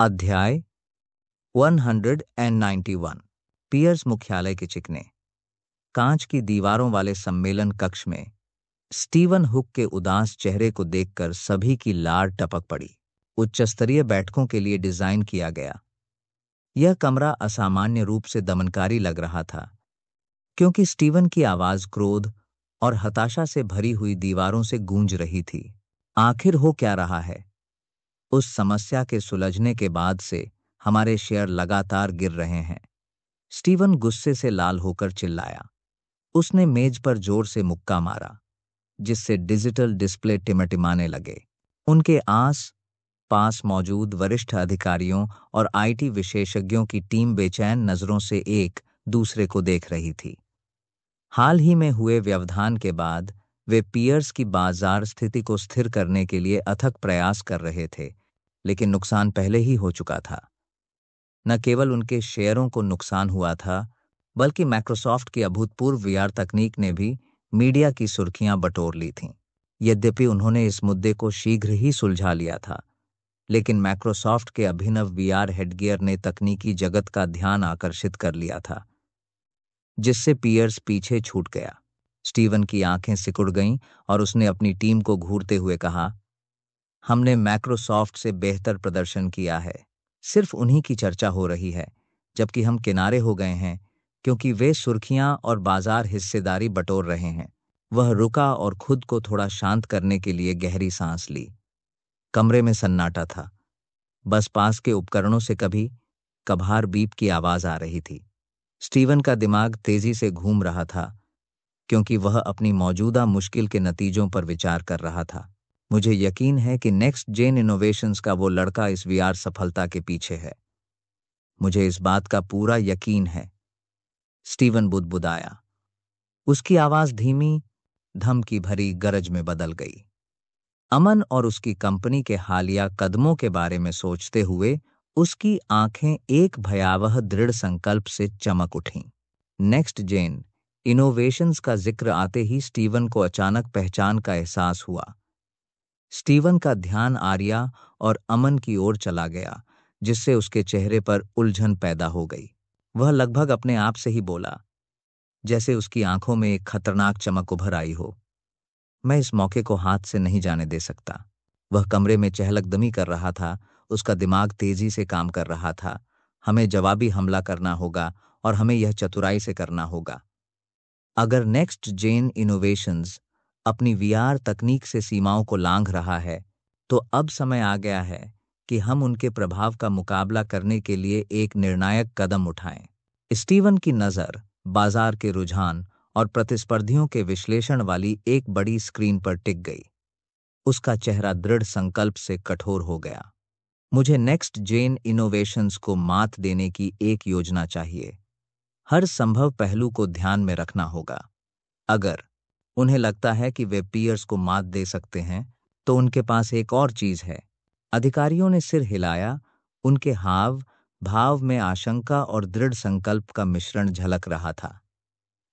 अध्याय 191। पियर्स मुख्यालय के चिकने कांच की दीवारों वाले सम्मेलन कक्ष में स्टीवन हुक के उदास चेहरे को देखकर सभी की लार टपक पड़ी। उच्चस्तरीय बैठकों के लिए डिजाइन किया गया यह कमरा असामान्य रूप से दमनकारी लग रहा था, क्योंकि स्टीवन की आवाज क्रोध और हताशा से भरी हुई दीवारों से गूंज रही थी। आखिर हो क्या रहा है? उस समस्या के सुलझने के बाद से हमारे शेयर लगातार गिर रहे हैं। स्टीवन गुस्से से लाल होकर चिल्लाया। उसने मेज पर जोर से मुक्का मारा, जिससे डिजिटल डिस्प्ले टिमटिमाने लगे। उनके आस पास मौजूद वरिष्ठ अधिकारियों और आईटी विशेषज्ञों की टीम बेचैन नजरों से एक दूसरे को देख रही थी। हाल ही में हुए व्यवधान के बाद वे पियर्स की बाजार स्थिति को स्थिर करने के लिए अथक प्रयास कर रहे थे, लेकिन नुकसान पहले ही हो चुका था। न केवल उनके शेयरों को नुकसान हुआ था, बल्कि माइक्रोसॉफ्ट की अभूतपूर्व वीआर तकनीक ने भी मीडिया की सुर्खियां बटोर ली थीं। यद्यपि उन्होंने इस मुद्दे को शीघ्र ही सुलझा लिया था, लेकिन माइक्रोसॉफ्ट के अभिनव वीआर हेडगियर ने तकनीकी जगत का ध्यान आकर्षित कर लिया था, जिससे पियर्स पीछे छूट गया। स्टीवन की आंखें सिकुड़ गईं और उसने अपनी टीम को घूरते हुए कहा, हमने माइक्रोसॉफ्ट से बेहतर प्रदर्शन किया है। सिर्फ उन्हीं की चर्चा हो रही है, जबकि हम किनारे हो गए हैं, क्योंकि वे सुर्खियां और बाजार हिस्सेदारी बटोर रहे हैं। वह रुका और खुद को थोड़ा शांत करने के लिए गहरी सांस ली। कमरे में सन्नाटा था। बस पास के उपकरणों से कभी कभार बीप की आवाज आ रही थी। स्टीवन का दिमाग तेजी से घूम रहा था, क्योंकि वह अपनी मौजूदा मुश्किल के नतीजों पर विचार कर रहा था। मुझे यकीन है कि नेक्स्ट जेन इनोवेशंस का वो लड़का इस वीआर सफलता के पीछे है। मुझे इस बात का पूरा यकीन है, स्टीवन बुदबुदाया। उसकी आवाज धीमी, धमकी भरी गरज में बदल गई। अमन और उसकी कंपनी के हालिया कदमों के बारे में सोचते हुए उसकी आंखें एक भयावह दृढ़ संकल्प से चमक उठीं। नेक्स्ट जेन इनोवेशंस का जिक्र आते ही स्टीवन को अचानक पहचान का एहसास हुआ। स्टीवन का ध्यान आर्या और अमन की ओर चला गया, जिससे उसके चेहरे पर उलझन पैदा हो गई। वह लगभग अपने आप से ही बोला, जैसे उसकी आंखों में एक खतरनाक चमक उभर आई हो, मैं इस मौके को हाथ से नहीं जाने दे सकता। वह कमरे में चहलकदमी कर रहा था, उसका दिमाग तेजी से काम कर रहा था। हमें जवाबी हमला करना होगा और हमें यह चतुराई से करना होगा। अगर नेक्स्ट जेन इनोवेशंस अपनी वीआर तकनीक से सीमाओं को लांघ रहा है, तो अब समय आ गया है कि हम उनके प्रभाव का मुकाबला करने के लिए एक निर्णायक कदम उठाएं। स्टीवन की नज़र बाजार के रुझान और प्रतिस्पर्धियों के विश्लेषण वाली एक बड़ी स्क्रीन पर टिक गई। उसका चेहरा दृढ़ संकल्प से कठोर हो गया। मुझे नेक्स्ट जेन इनोवेशंस को मात देने की एक योजना चाहिए। हर संभव पहलू को ध्यान में रखना होगा। अगर उन्हें लगता है कि वे पियर्स को मात दे सकते हैं, तो उनके पास एक और चीज है। अधिकारियों ने सिर हिलाया। उनके हाव भाव में आशंका और दृढ़ संकल्प का मिश्रण झलक रहा था।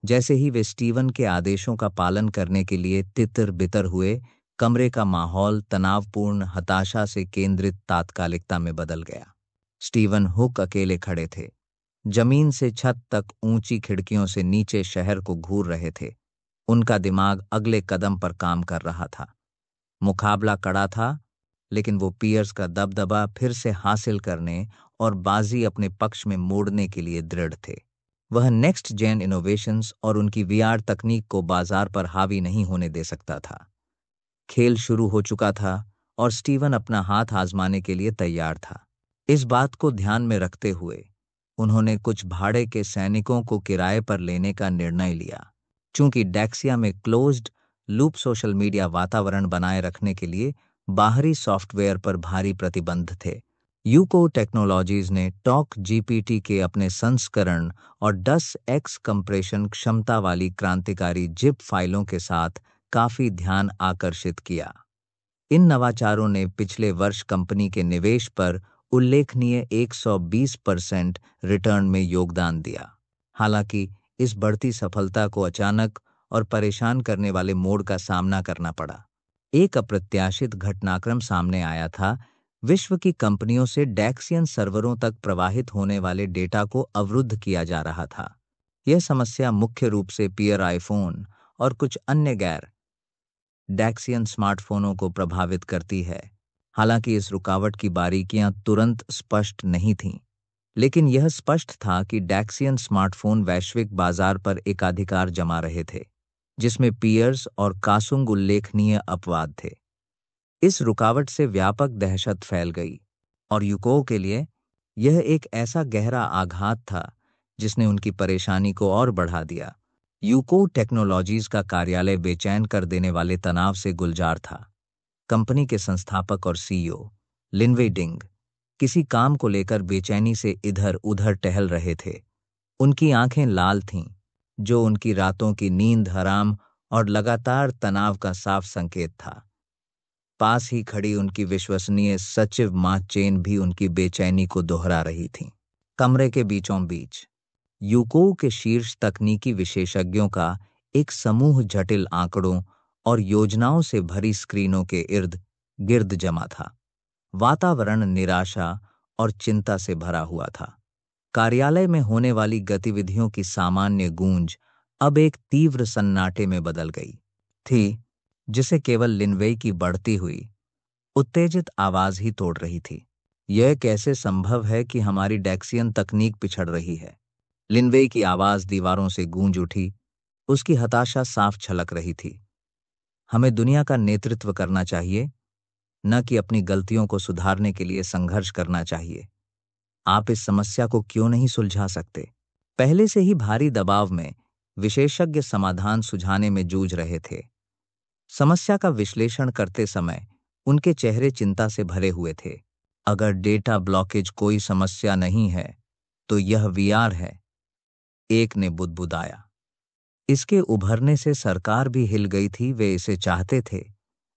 जैसे ही वे स्टीवन के आदेशों का पालन करने के लिए तितर बितर हुए, कमरे का माहौल तनावपूर्ण हताशा से केंद्रित तात्कालिकता में बदल गया। स्टीवन हुक अकेले खड़े थे, जमीन से छत तक ऊंची खिड़कियों से नीचे शहर को घूर रहे थे। उनका दिमाग अगले कदम पर काम कर रहा था। मुकाबला कड़ा था, लेकिन वो पियर्स का दबदबा फिर से हासिल करने और बाजी अपने पक्ष में मोड़ने के लिए दृढ़ थे। वह नेक्स्ट जेन इनोवेशंस और उनकी वीआर तकनीक को बाजार पर हावी नहीं होने दे सकता था। खेल शुरू हो चुका था और स्टीवन अपना हाथ आजमाने के लिए तैयार था। इस बात को ध्यान में रखते हुए उन्होंने कुछ भाड़े के सैनिकों को किराए पर लेने का निर्णय लिया। चूंकि डेक्सिया में क्लोज्ड लूप सोशल मीडिया वातावरण बनाए रखने के लिए बाहरी सॉफ्टवेयर पर भारी प्रतिबंध थे, यूको टेक्नोलॉजीज ने टॉक जीपीटी के अपने संस्करण और 10x कंप्रेशन क्षमता वाली क्रांतिकारी जिप फाइलों के साथ काफी ध्यान आकर्षित किया। इन नवाचारों ने पिछले वर्ष कंपनी के निवेश पर उल्लेखनीय 120% रिटर्न में योगदान दिया। हालांकि इस बढ़ती सफलता को अचानक और परेशान करने वाले मोड़ का सामना करना पड़ा। एक अप्रत्याशित घटनाक्रम सामने आया था, विश्व की कंपनियों से डैक्सियन सर्वरों तक प्रवाहित होने वाले डेटा को अवरुद्ध किया जा रहा था। यह समस्या मुख्य रूप से पियर आईफोन और कुछ अन्य गैर डैक्सियन स्मार्टफोनों को प्रभावित करती है। हालांकि इस रुकावट की बारीकियां तुरंत स्पष्ट नहीं थीं, लेकिन यह स्पष्ट था कि डैक्सियन स्मार्टफोन वैश्विक बाजार पर एकाधिकार जमा रहे थे, जिसमें पियर्स और कासुंग उल्लेखनीय अपवाद थे। इस रुकावट से व्यापक दहशत फैल गई और यूको के लिए यह एक ऐसा गहरा आघात था जिसने उनकी परेशानी को और बढ़ा दिया। यूको टेक्नोलॉजीज का कार्यालय बेचैन कर देने वाले तनाव से गुलजार था। कंपनी के संस्थापक और सीईओ लिनवे डिंग किसी काम को लेकर बेचैनी से इधर-उधर टहल रहे थे। उनकी आंखें लाल थीं, जो उनकी रातों की नींद हराम और लगातार तनाव का साफ संकेत था। पास ही खड़ी उनकी विश्वसनीय सचिव मा चेन भी उनकी बेचैनी को दोहरा रही थीं। कमरे के बीचों बीच यूको के शीर्ष तकनीकी विशेषज्ञों का एक समूह जटिल आंकड़ों और योजनाओं से भरी स्क्रीनों के इर्द गिर्द जमा था। वातावरण निराशा और चिंता से भरा हुआ था। कार्यालय में होने वाली गतिविधियों की सामान्य गूंज अब एक तीव्र सन्नाटे में बदल गई थी, जिसे केवल लिनवेई की बढ़ती हुई उत्तेजित आवाज ही तोड़ रही थी। यह कैसे संभव है कि हमारी डैक्सियन तकनीक पिछड़ रही है? लिनवेई की आवाज दीवारों से गूंज उठी। उसकी हताशा साफ छलक रही थी। हमें दुनिया का नेतृत्व करना चाहिए, न कि अपनी गलतियों को सुधारने के लिए संघर्ष करना चाहिए। आप इस समस्या को क्यों नहीं सुलझा सकते? पहले से ही भारी दबाव में विशेषज्ञ समाधान सुझाने में जूझ रहे थे। समस्या का विश्लेषण करते समय उनके चेहरे चिंता से भरे हुए थे। अगर डेटा ब्लॉकेज कोई समस्या नहीं है, तो यह वीआर है, एक ने बुदबुदाया। इसके उभरने से सरकार भी हिल गई थी। वे इसे चाहते थे,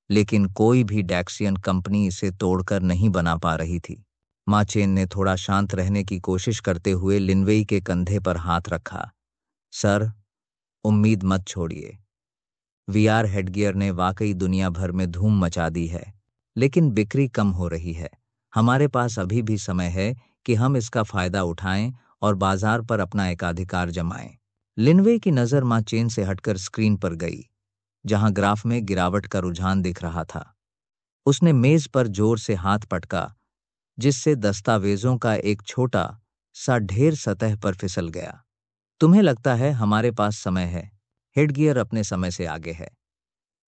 लेकिन कोई भी डैक्सियन कंपनी इसे तोड़कर नहीं बना पा रही थी। मा चेन ने थोड़ा शांत रहने की कोशिश करते हुए लिनवेई के कंधे पर हाथ रखा। सर, उम्मीद मत छोड़िए। वीआर हेडगियर ने वाकई दुनिया भर में धूम मचा दी है, लेकिन बिक्री कम हो रही है। हमारे पास अभी भी समय है कि हम इसका फायदा उठाएं और बाजार पर अपना एकाधिकार जमाएं। लिनवे की नज़र मा चेन से हटकर स्क्रीन पर गई, जहां ग्राफ में गिरावट का रुझान दिख रहा था। उसने मेज पर जोर से हाथ पटका, जिससे दस्तावेजों का एक छोटा सा ढेर सतह पर फिसल गया। तुम्हें लगता है हमारे पास समय है? हेडगियर अपने समय से आगे है,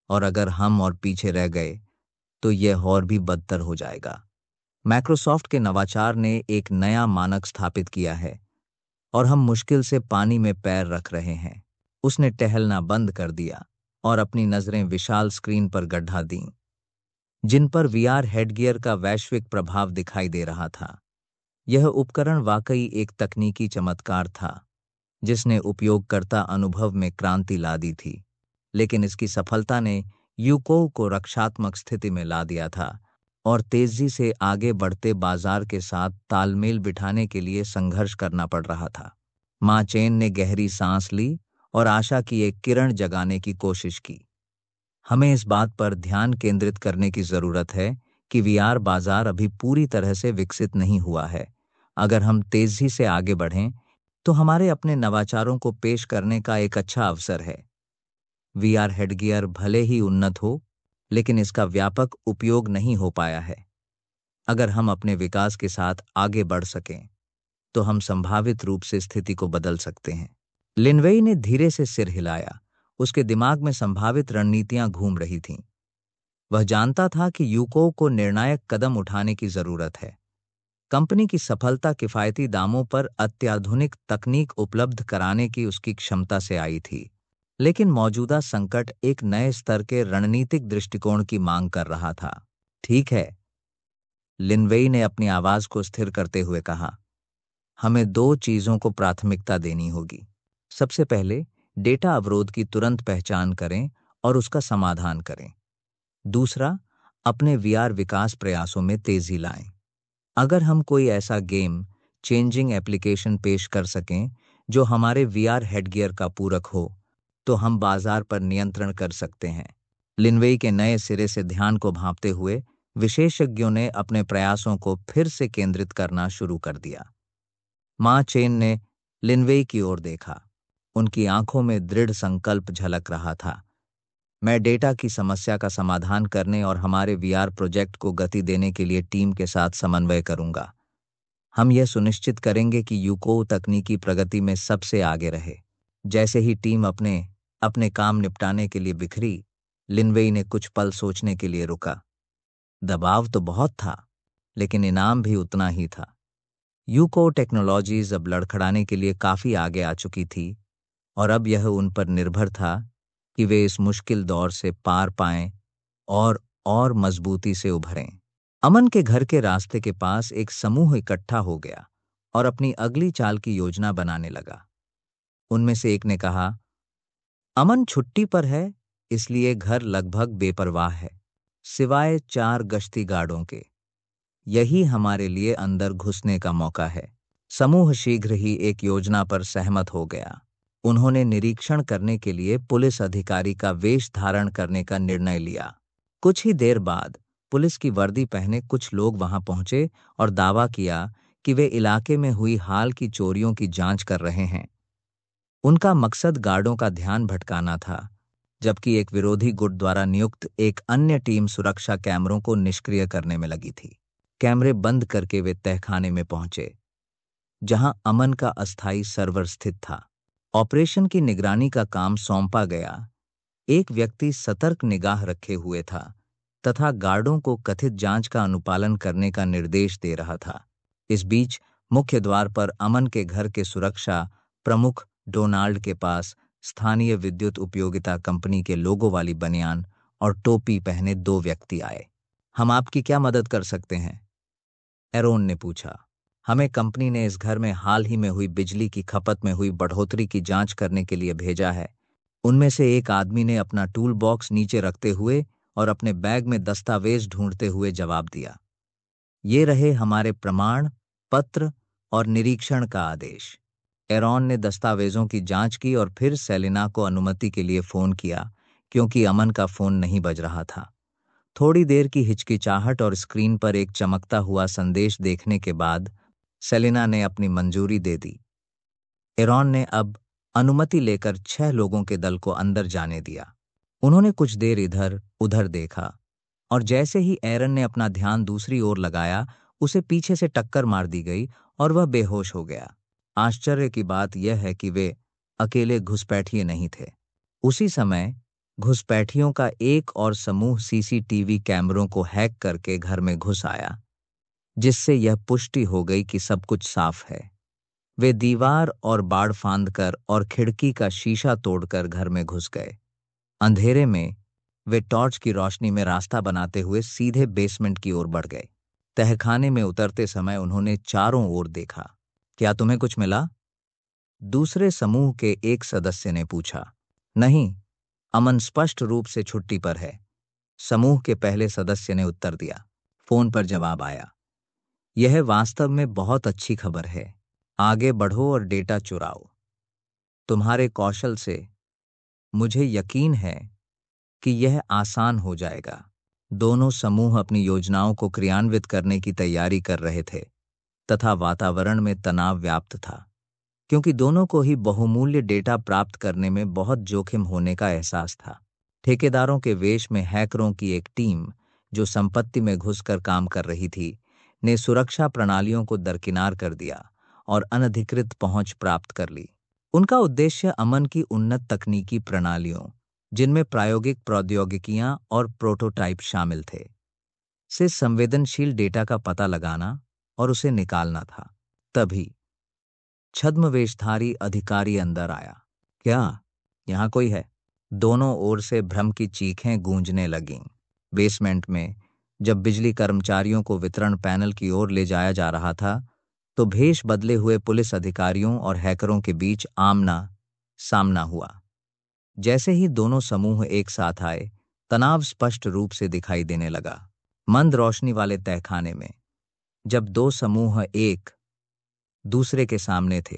और अगर हम और पीछे रह गए तो यह और भी बदतर हो जाएगा। माइक्रोसॉफ्ट के नवाचार ने एक नया मानक स्थापित किया है और हम मुश्किल से पानी में पैर रख रहे हैं। उसने टहलना बंद कर दिया और अपनी नजरें विशाल स्क्रीन पर गड्ढा दीं, जिन पर वीआर हेडगियर का वैश्विक प्रभाव दिखाई दे रहा था। यह उपकरण वाकई एक तकनीकी चमत्कार था, जिसने उपयोगकर्ता अनुभव में क्रांति ला दी थी, लेकिन इसकी सफलता ने यूको को रक्षात्मक स्थिति में ला दिया था और तेजी से आगे बढ़ते बाजार के साथ तालमेल बिठाने के लिए संघर्ष करना पड़ रहा था। मा चेन ने गहरी सांस ली और आशा की एक किरण जगाने की कोशिश की। हमें इस बात पर ध्यान केंद्रित करने की जरूरत है कि वीआर बाजार अभी पूरी तरह से विकसित नहीं हुआ है। अगर हम तेजी से आगे बढ़ें तो हमारे अपने नवाचारों को पेश करने का एक अच्छा अवसर है। वीआर हेडगियर भले ही उन्नत हो, लेकिन इसका व्यापक उपयोग नहीं हो पाया है। अगर हम अपने विकास के साथ आगे बढ़ सकें, तो हम संभावित रूप से स्थिति को बदल सकते हैं। लिनवेई ने धीरे से सिर हिलाया। उसके दिमाग में संभावित रणनीतियां घूम रही थीं। वह जानता था कि यूको को निर्णायक कदम उठाने की जरूरत है। कंपनी की सफलता किफायती दामों पर अत्याधुनिक तकनीक उपलब्ध कराने की उसकी क्षमता से आई थी, लेकिन मौजूदा संकट एक नए स्तर के रणनीतिक दृष्टिकोण की मांग कर रहा था। ठीक है, लिनवेई ने अपनी आवाज को स्थिर करते हुए कहा, हमें दो चीजों को प्राथमिकता देनी होगी। सबसे पहले, डेटा अवरोध की तुरंत पहचान करें और उसका समाधान करें। दूसरा, अपने वीआर विकास प्रयासों में तेजी लाएं। अगर हम कोई ऐसा गेम चेंजिंग एप्लीकेशन पेश कर सकें जो हमारे वीआर हेडगियर का पूरक हो, तो हम बाजार पर नियंत्रण कर सकते हैं। लिनवेई के नए सिरे से ध्यान को भांपते हुए विशेषज्ञों ने अपने प्रयासों को फिर से केंद्रित करना शुरू कर दिया। मां चेन ने लिनवेई की ओर देखा। उनकी आंखों में दृढ़ संकल्प झलक रहा था। मैं डेटा की समस्या का समाधान करने और हमारे वीआर प्रोजेक्ट को गति देने के लिए टीम के साथ समन्वय करूंगा। हम यह सुनिश्चित करेंगे कि यूको तकनीकी प्रगति में सबसे आगे रहे। जैसे ही टीम अपने अपने काम निपटाने के लिए बिखरी, लिनवेई ने कुछ पल सोचने के लिए रुका। दबाव तो बहुत था, लेकिन इनाम भी उतना ही था। यूको टेक्नोलॉजीज अब लड़खड़ाने के लिए काफी आगे आ चुकी थी और अब यह उन पर निर्भर था कि वे इस मुश्किल दौर से पार पाएं और मजबूती से उभरें। अमन के घर के रास्ते के पास एक समूह इकट्ठा हो गया और अपनी अगली चाल की योजना बनाने लगा। उनमें से एक ने कहा, अमन छुट्टी पर है, इसलिए घर लगभग बेपरवाह है, सिवाय 4 गश्ती गार्डों के। यही हमारे लिए अंदर घुसने का मौका है। समूह शीघ्र ही एक योजना पर सहमत हो गया। उन्होंने निरीक्षण करने के लिए पुलिस अधिकारी का वेश धारण करने का निर्णय लिया। कुछ ही देर बाद पुलिस की वर्दी पहने कुछ लोग वहां पहुंचे और दावा किया कि वे इलाके में हुई हाल की चोरियों की जांच कर रहे हैं। उनका मकसद गार्डों का ध्यान भटकाना था, जबकि एक विरोधी गुट द्वारा नियुक्त एक अन्य टीम सुरक्षा कैमरों को निष्क्रिय करने में लगी थी। कैमरे बंद करके वे तहखाने में पहुंचे, जहां अमन का अस्थायी सर्वर स्थित था। ऑपरेशन की निगरानी का काम सौंपा गया। एक व्यक्ति सतर्क निगाह रखे हुए था तथा गार्डों को कथित जांच का अनुपालन करने का निर्देश दे रहा था। इस बीच मुख्य द्वार पर अमन के घर के सुरक्षा प्रमुख डोनाल्ड के पास स्थानीय विद्युत उपयोगिता कंपनी के लोगो वाली बनियान और टोपी पहने 2 व्यक्ति आए। हम आपकी क्या मदद कर सकते हैं? एरोन ने पूछा। हमें कंपनी ने इस घर में हाल ही में हुई बिजली की खपत में हुई बढ़ोतरी की जांच करने के लिए भेजा है। उनमें से एक आदमी ने अपना टूल बॉक्स नीचे रखते हुए और अपने बैग में दस्तावेज ढूंढते हुए जवाब दिया। ये रहे हमारे प्रमाण पत्र और निरीक्षण का आदेश। एरोन ने दस्तावेजों की जांच की और फिर सेलिना को अनुमति के लिए फोन किया, क्योंकि अमन का फोन नहीं बज रहा था। थोड़ी देर की हिचकिचाहट और स्क्रीन पर एक चमकता हुआ संदेश देखने के बाद सेलिना ने अपनी मंजूरी दे दी। एरोन ने अब अनुमति लेकर 6 लोगों के दल को अंदर जाने दिया। उन्होंने कुछ देर इधर उधर देखा और जैसे ही एरन ने अपना ध्यान दूसरी ओर लगाया, उसे पीछे से टक्कर मार दी गई और वह बेहोश हो गया। आश्चर्य की बात यह है कि वे अकेले घुसपैठिए नहीं थे। उसी समय घुसपैठियों का एक और समूह सीसीटीवी कैमरों को हैक करके घर में घुस आया, जिससे यह पुष्टि हो गई कि सब कुछ साफ है। वे दीवार और बाड़ फांदकर और खिड़की का शीशा तोड़कर घर में घुस गए। अंधेरे में वे टॉर्च की रोशनी में रास्ता बनाते हुए सीधे बेसमेंट की ओर बढ़ गए। तहखाने में उतरते समय उन्होंने चारों ओर देखा। क्या तुम्हें कुछ मिला? दूसरे समूह के एक सदस्य ने पूछा। नहीं, अमन स्पष्ट रूप से छुट्टी पर है, समूह के पहले सदस्य ने उत्तर दिया। फोन पर जवाब आया। यह वास्तव में बहुत अच्छी खबर है। आगे बढ़ो और डेटा चुराओ। तुम्हारे कौशल से मुझे यकीन है कि यह आसान हो जाएगा। दोनों समूह अपनी योजनाओं को क्रियान्वित करने की तैयारी कर रहे थे तथा वातावरण में तनाव व्याप्त था, क्योंकि दोनों को ही बहुमूल्य डेटा प्राप्त करने में बहुत जोखिम होने का एहसास था। ठेकेदारों के वेश में हैकरों की एक टीम, जो संपत्ति में घुसकर काम कर रही थी, ने सुरक्षा प्रणालियों को दरकिनार कर दिया और अनधिकृत पहुंच प्राप्त कर ली। उनका उद्देश्य अमन की उन्नत तकनीकी प्रणालियों, जिनमें प्रायोगिक प्रौद्योगिकियां और प्रोटोटाइप शामिल थे, से संवेदनशील डेटा का पता लगाना और उसे निकालना था। तभी छद्मवेशधारी अधिकारी अंदर आया। क्या यहां कोई है? दोनों ओर से भ्रम की चीखें गूंजने लगीं। बेसमेंट में जब बिजली कर्मचारियों को वितरण पैनल की ओर ले जाया जा रहा था, तो भेष बदले हुए पुलिस अधिकारियों और हैकरों के बीच आमना सामना हुआ। जैसे ही दोनों समूह एक साथ आए, तनाव स्पष्ट रूप से दिखाई देने लगा। मंद रोशनी वाले तहखाने में जब 2 समूह एक दूसरे के सामने थे,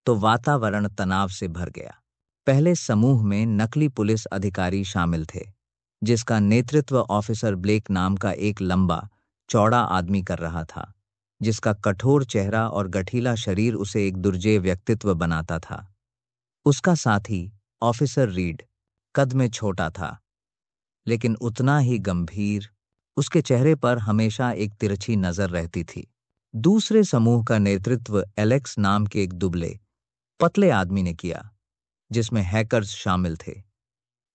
तो वातावरण तनाव से भर गया। पहले समूह में नकली पुलिस अधिकारी शामिल थे, जिसका नेतृत्व ऑफिसर ब्लेक नाम का एक लंबा चौड़ा आदमी कर रहा था, जिसका कठोर चेहरा और गठीला शरीर उसे एक दुर्जेय व्यक्तित्व बनाता था। उसका साथी ऑफिसर रीड कद में छोटा था, लेकिन उतना ही गंभीर। उसके चेहरे पर हमेशा एक तिरछी नजर रहती थी। दूसरे समूह का नेतृत्व एलेक्स नाम के एक दुबले पतले आदमी ने किया, जिसमें हैकर्स शामिल थे।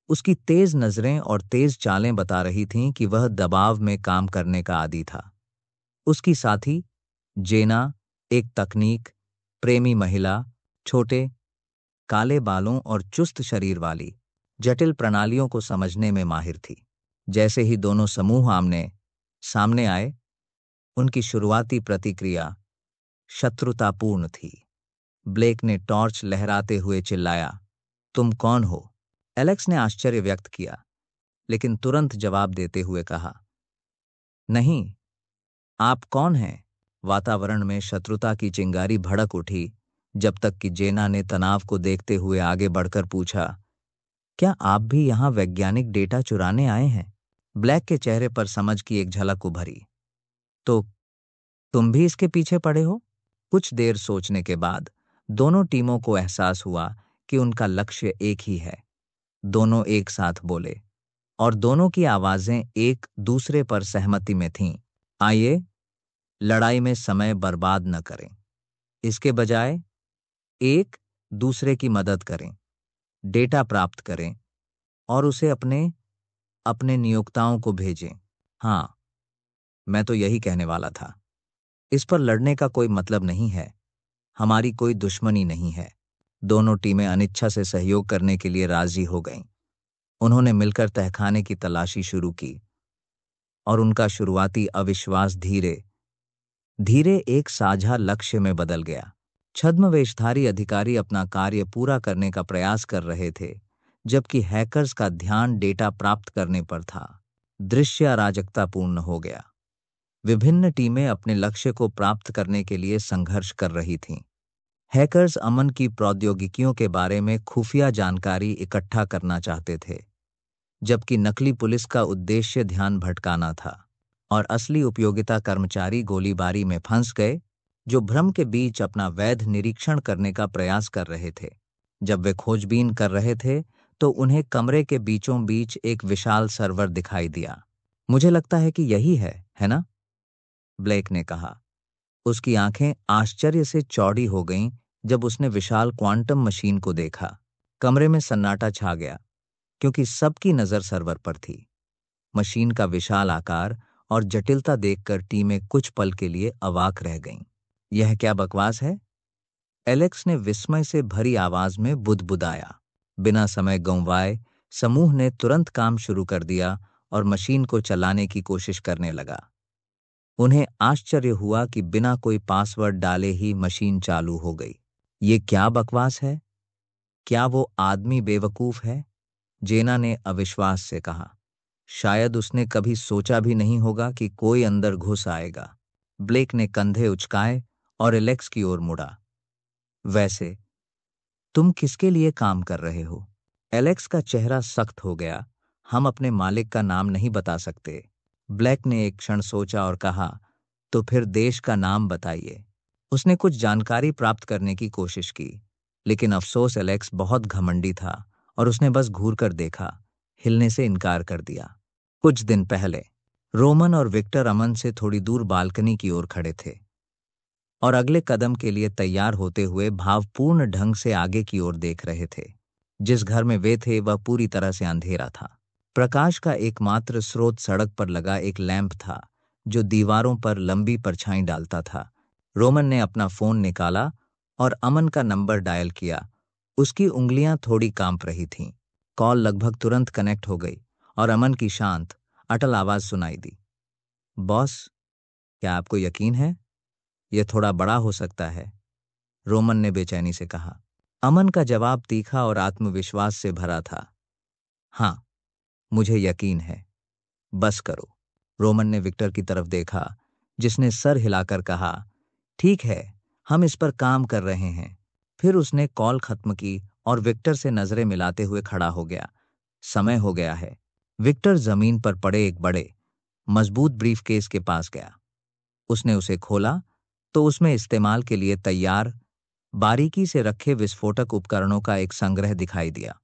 उसकी तेज नजरें और तेज चालें बता रही थीं कि वह दबाव में काम करने का आदी था। उसकी साथी जेना एक तकनीक प्रेमी महिला, छोटे काले बालों और चुस्त शरीर वाली, जटिल प्रणालियों को समझने में माहिर थी। जैसे ही दोनों समूह आमने सामने आए, उनकी शुरुआती प्रतिक्रिया शत्रुतापूर्ण थी। ब्लेक ने टॉर्च लहराते हुए चिल्लाया, तुम कौन हो? एलेक्स ने आश्चर्य व्यक्त किया, लेकिन तुरंत जवाब देते हुए कहा, नहीं, आप कौन हैं? वातावरण में शत्रुता की चिंगारी भड़क उठी, जब तक कि जेना ने तनाव को देखते हुए आगे बढ़कर पूछा, क्या आप भी यहां वैज्ञानिक डेटा चुराने आए हैं? ब्लैक के चेहरे पर समझ की एक झलक उभरी। तो तुम भी इसके पीछे पड़े हो? कुछ देर सोचने के बाद दोनों टीमों को एहसास हुआ कि उनका लक्ष्य एक ही है। दोनों एक साथ बोले, और दोनों की आवाजें एक दूसरे पर सहमति में थीं। आइए, लड़ाई में समय बर्बाद न करें। इसके बजाय एक दूसरे की मदद करें, डेटा प्राप्त करें और उसे अपने अपने नियोक्ताओं को भेजें। हाँ, मैं तो यही कहने वाला था। इस पर लड़ने का कोई मतलब नहीं है। हमारी कोई दुश्मनी नहीं है। दोनों टीमें अनिच्छा से सहयोग करने के लिए राजी हो गईं। उन्होंने मिलकर तहखाने की तलाशी शुरू की, और उनका शुरुआती अविश्वास धीरे धीरे एक साझा लक्ष्य में बदल गया। छद्मवेशधारी अधिकारी अपना कार्य पूरा करने का प्रयास कर रहे थे, जबकि हैकर्स का ध्यान डेटा प्राप्त करने पर था। दृश्य अराजकतापूर्ण हो गया। विभिन्न टीमें अपने लक्ष्य को प्राप्त करने के लिए संघर्ष कर रही थीं। हैकर्स अमन की प्रौद्योगिकियों के बारे में खुफिया जानकारी इकट्ठा करना चाहते थे, जबकि नकली पुलिस का उद्देश्य ध्यान भटकाना था, और असली उपयोगिता कर्मचारी गोलीबारी में फंस गए, जो भ्रम के बीच अपना वैध निरीक्षण करने का प्रयास कर रहे थे। जब वे खोजबीन कर रहे थे, तो उन्हें कमरे के बीचों बीच एक विशाल सर्वर दिखाई दिया। मुझे लगता है कि यही है ना? ब्लेक ने कहा। उसकी आंखें आश्चर्य से चौड़ी हो गईं जब उसने विशाल क्वांटम मशीन को देखा। कमरे में सन्नाटा छा गया, क्योंकि सबकी नजर सर्वर पर थी। मशीन का विशाल आकार और जटिलता देखकर टीमें कुछ पल के लिए अवाक रह गईं। यह क्या बकवास है? एलेक्स ने विस्मय से भरी आवाज में बुदबुदाया। बिना समय गंवाए समूह ने तुरंत काम शुरू कर दिया और मशीन को चलाने की कोशिश करने लगा। उन्हें आश्चर्य हुआ कि बिना कोई पासवर्ड डाले ही मशीन चालू हो गई। ये क्या बकवास है? क्या वो आदमी बेवकूफ है? जेना ने अविश्वास से कहा। शायद उसने कभी सोचा भी नहीं होगा कि कोई अंदर घुस आएगा। ब्लेक ने कंधे उचकाए और एलेक्स की ओर मुड़ा। वैसे तुम किसके लिए काम कर रहे हो? एलेक्स का चेहरा सख्त हो गया। हम अपने मालिक का नाम नहीं बता सकते। ब्लैक ने एक क्षण सोचा और कहा, तो फिर देश का नाम बताइए। उसने कुछ जानकारी प्राप्त करने की कोशिश की, लेकिन अफसोस एलेक्स बहुत घमंडी था और उसने बस घूर कर देखा, हिलने से इनकार कर दिया। कुछ दिन पहले रोमन और विक्टर अमन से थोड़ी दूर बालकनी की ओर खड़े थे और अगले कदम के लिए तैयार होते हुए भावपूर्ण ढंग से आगे की ओर देख रहे थे। जिस घर में वे थे वह पूरी तरह से अंधेरा था। प्रकाश का एकमात्र स्रोत सड़क पर लगा एक लैंप था, जो दीवारों पर लंबी परछाई डालता था। रोमन ने अपना फोन निकाला और अमन का नंबर डायल किया। उसकी उंगलियां थोड़ी कांप रही थीं। कॉल लगभग तुरंत कनेक्ट हो गई और अमन की शांत, अटल आवाज सुनाई दी। बॉस, क्या आपको यकीन है? यह थोड़ा बड़ा हो सकता है, रोमन ने बेचैनी से कहा। अमन का जवाब तीखा और आत्मविश्वास से भरा था। हाँ, मुझे यकीन है, बस करो। रोमन ने विक्टर की तरफ देखा, जिसने सर हिलाकर कहा, ठीक है, हम इस पर काम कर रहे हैं। फिर उसने कॉल खत्म की और विक्टर से नजरें मिलाते हुए खड़ा हो गया। समय हो गया है। विक्टर जमीन पर पड़े एक बड़े मजबूत ब्रीफकेस के पास गया। उसने उसे खोला तो उसमें इस्तेमाल के लिए तैयार बारीकी से रखे विस्फोटक उपकरणों का एक संग्रह दिखाई दिया।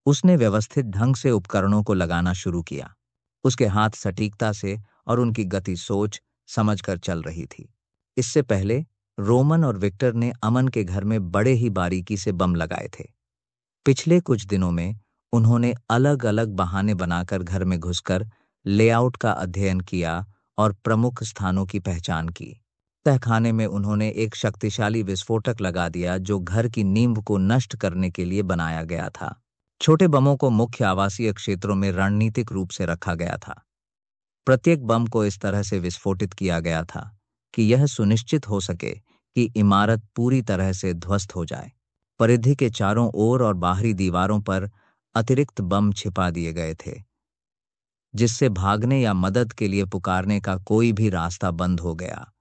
उसने व्यवस्थित ढंग से उपकरणों को लगाना शुरू किया। उसके हाथ सटीकता से और उनकी गति सोच समझकर चल रही थी। इससे पहले रोमन और विक्टर ने अमन के घर में बड़े ही बारीकी से बम लगाए थे। पिछले कुछ दिनों में उन्होंने अलग अलग बहाने बनाकर घर में घुसकर लेआउट का अध्ययन किया और प्रमुख स्थानों की पहचान की। तहखाने में उन्होंने एक शक्तिशाली विस्फोटक लगा दिया जो घर की नींव को नष्ट करने के लिए बनाया गया था। छोटे बमों को मुख्य आवासीय क्षेत्रों में रणनीतिक रूप से रखा गया था। प्रत्येक बम को इस तरह से विस्फोटित किया गया था कि यह सुनिश्चित हो सके कि इमारत पूरी तरह से ध्वस्त हो जाए। परिधि के चारों ओर और बाहरी दीवारों पर अतिरिक्त बम छिपा दिए गए थे, जिससे भागने या मदद के लिए पुकारने का कोई भी रास्ता बंद हो गया।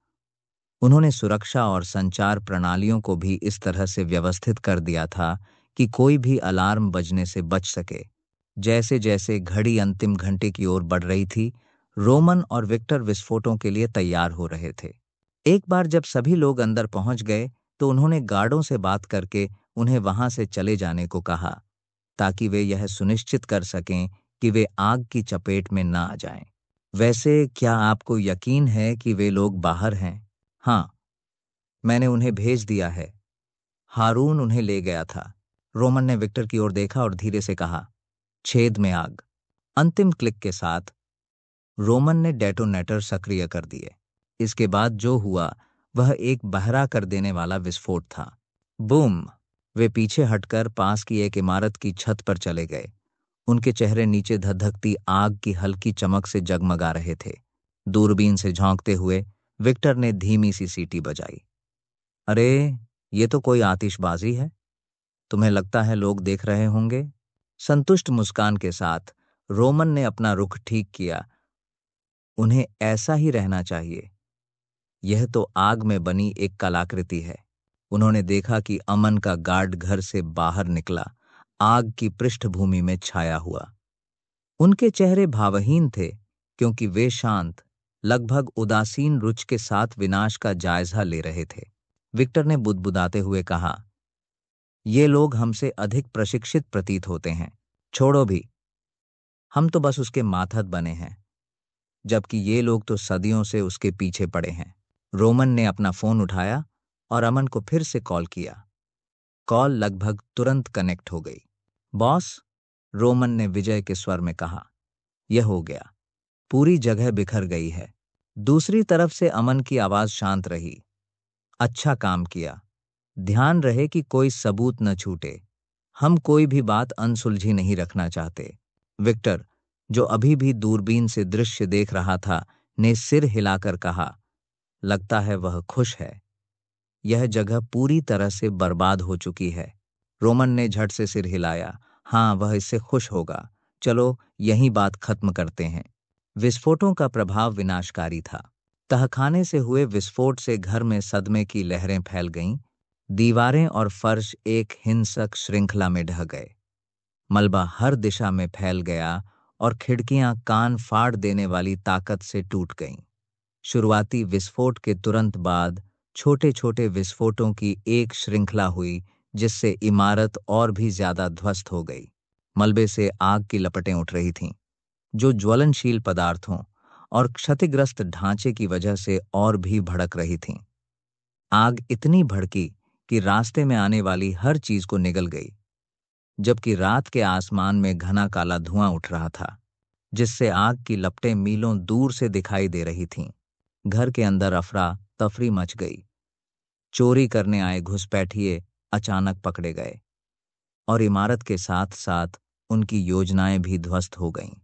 उन्होंने सुरक्षा और संचार प्रणालियों को भी इस तरह से व्यवस्थित कर दिया था कि कोई भी अलार्म बजने से बच सके। जैसे जैसे घड़ी अंतिम घंटे की ओर बढ़ रही थी, रोमन और विक्टर विस्फोटों के लिए तैयार हो रहे थे। एक बार जब सभी लोग अंदर पहुंच गए तो उन्होंने गार्डों से बात करके उन्हें वहां से चले जाने को कहा, ताकि वे यह सुनिश्चित कर सकें कि वे आग की चपेट में ना आ जाएं। वैसे क्या आपको यकीन है कि वे लोग बाहर हैं? हाँ, मैंने उन्हें भेज दिया है। हारून उन्हें ले गया था। रोमन ने विक्टर की ओर देखा और धीरे से कहा, छेद में आग। अंतिम क्लिक के साथ रोमन ने डेटोनेटर सक्रिय कर दिए। इसके बाद जो हुआ वह एक बहरा कर देने वाला विस्फोट था। बूम! वे पीछे हटकर पास की एक इमारत की छत पर चले गए। उनके चेहरे नीचे धधकती आग की हल्की चमक से जगमगा रहे थे। दूरबीन से झांकते हुए विक्टर ने धीमी सी सीटी बजाई। अरे, ये तो कोई आतिशबाजी है। तुम्हें लगता है लोग देख रहे होंगे? संतुष्ट मुस्कान के साथ रोमन ने अपना रुख ठीक किया। उन्हें ऐसा ही रहना चाहिए। यह तो आग में बनी एक कलाकृति है। उन्होंने देखा कि अमन का गार्ड घर से बाहर निकला, आग की पृष्ठभूमि में छाया हुआ। उनके चेहरे भावहीन थे क्योंकि वे शांत, लगभग उदासीन रुचि के साथ विनाश का जायजा ले रहे थे। विक्टर ने बुदबुदाते हुए कहा, ये लोग हमसे अधिक प्रशिक्षित प्रतीत होते हैं। छोड़ो भी, हम तो बस उसके माथत बने हैं, जबकि ये लोग तो सदियों से उसके पीछे पड़े हैं। रोमन ने अपना फोन उठाया और अमन को फिर से कॉल किया। कॉल लगभग तुरंत कनेक्ट हो गई। बॉस, रोमन ने विजय के स्वर में कहा, यह हो गया। पूरी जगह बिखर गई है। दूसरी तरफ से अमन की आवाज शांत रही। अच्छा काम किया। ध्यान रहे कि कोई सबूत न छूटे। हम कोई भी बात अनसुलझी नहीं रखना चाहते। विक्टर, जो अभी भी दूरबीन से दृश्य देख रहा था, ने सिर हिलाकर कहा, लगता है वह खुश है। यह जगह पूरी तरह से बर्बाद हो चुकी है। रोमन ने झट से सिर हिलाया। हाँ, वह इससे खुश होगा। चलो यहीं बात खत्म करते हैं। विस्फोटों का प्रभाव विनाशकारी था। तहखाने से हुए विस्फोट से घर में सदमे की लहरें फैल गईं। दीवारें और फर्श एक हिंसक श्रृंखला में ढह गए। मलबा हर दिशा में फैल गया और खिड़कियां कान फाड़ देने वाली ताकत से टूट गईं। शुरुआती विस्फोट के तुरंत बाद छोटे छोटे विस्फोटों की एक श्रृंखला हुई, जिससे इमारत और भी ज्यादा ध्वस्त हो गई। मलबे से आग की लपटें उठ रही थीं, जो ज्वलनशील पदार्थों और क्षतिग्रस्त ढांचे की वजह से और भी भड़क रही थीं। आग इतनी भड़की कि रास्ते में आने वाली हर चीज को निगल गई, जबकि रात के आसमान में घना काला धुआं उठ रहा था, जिससे आग की लपटें मीलों दूर से दिखाई दे रही थीं। घर के अंदर अफरा तफरी मच गई। चोरी करने आए घुसपैठिए अचानक पकड़े गए और इमारत के साथ साथ उनकी योजनाएं भी ध्वस्त हो गईं।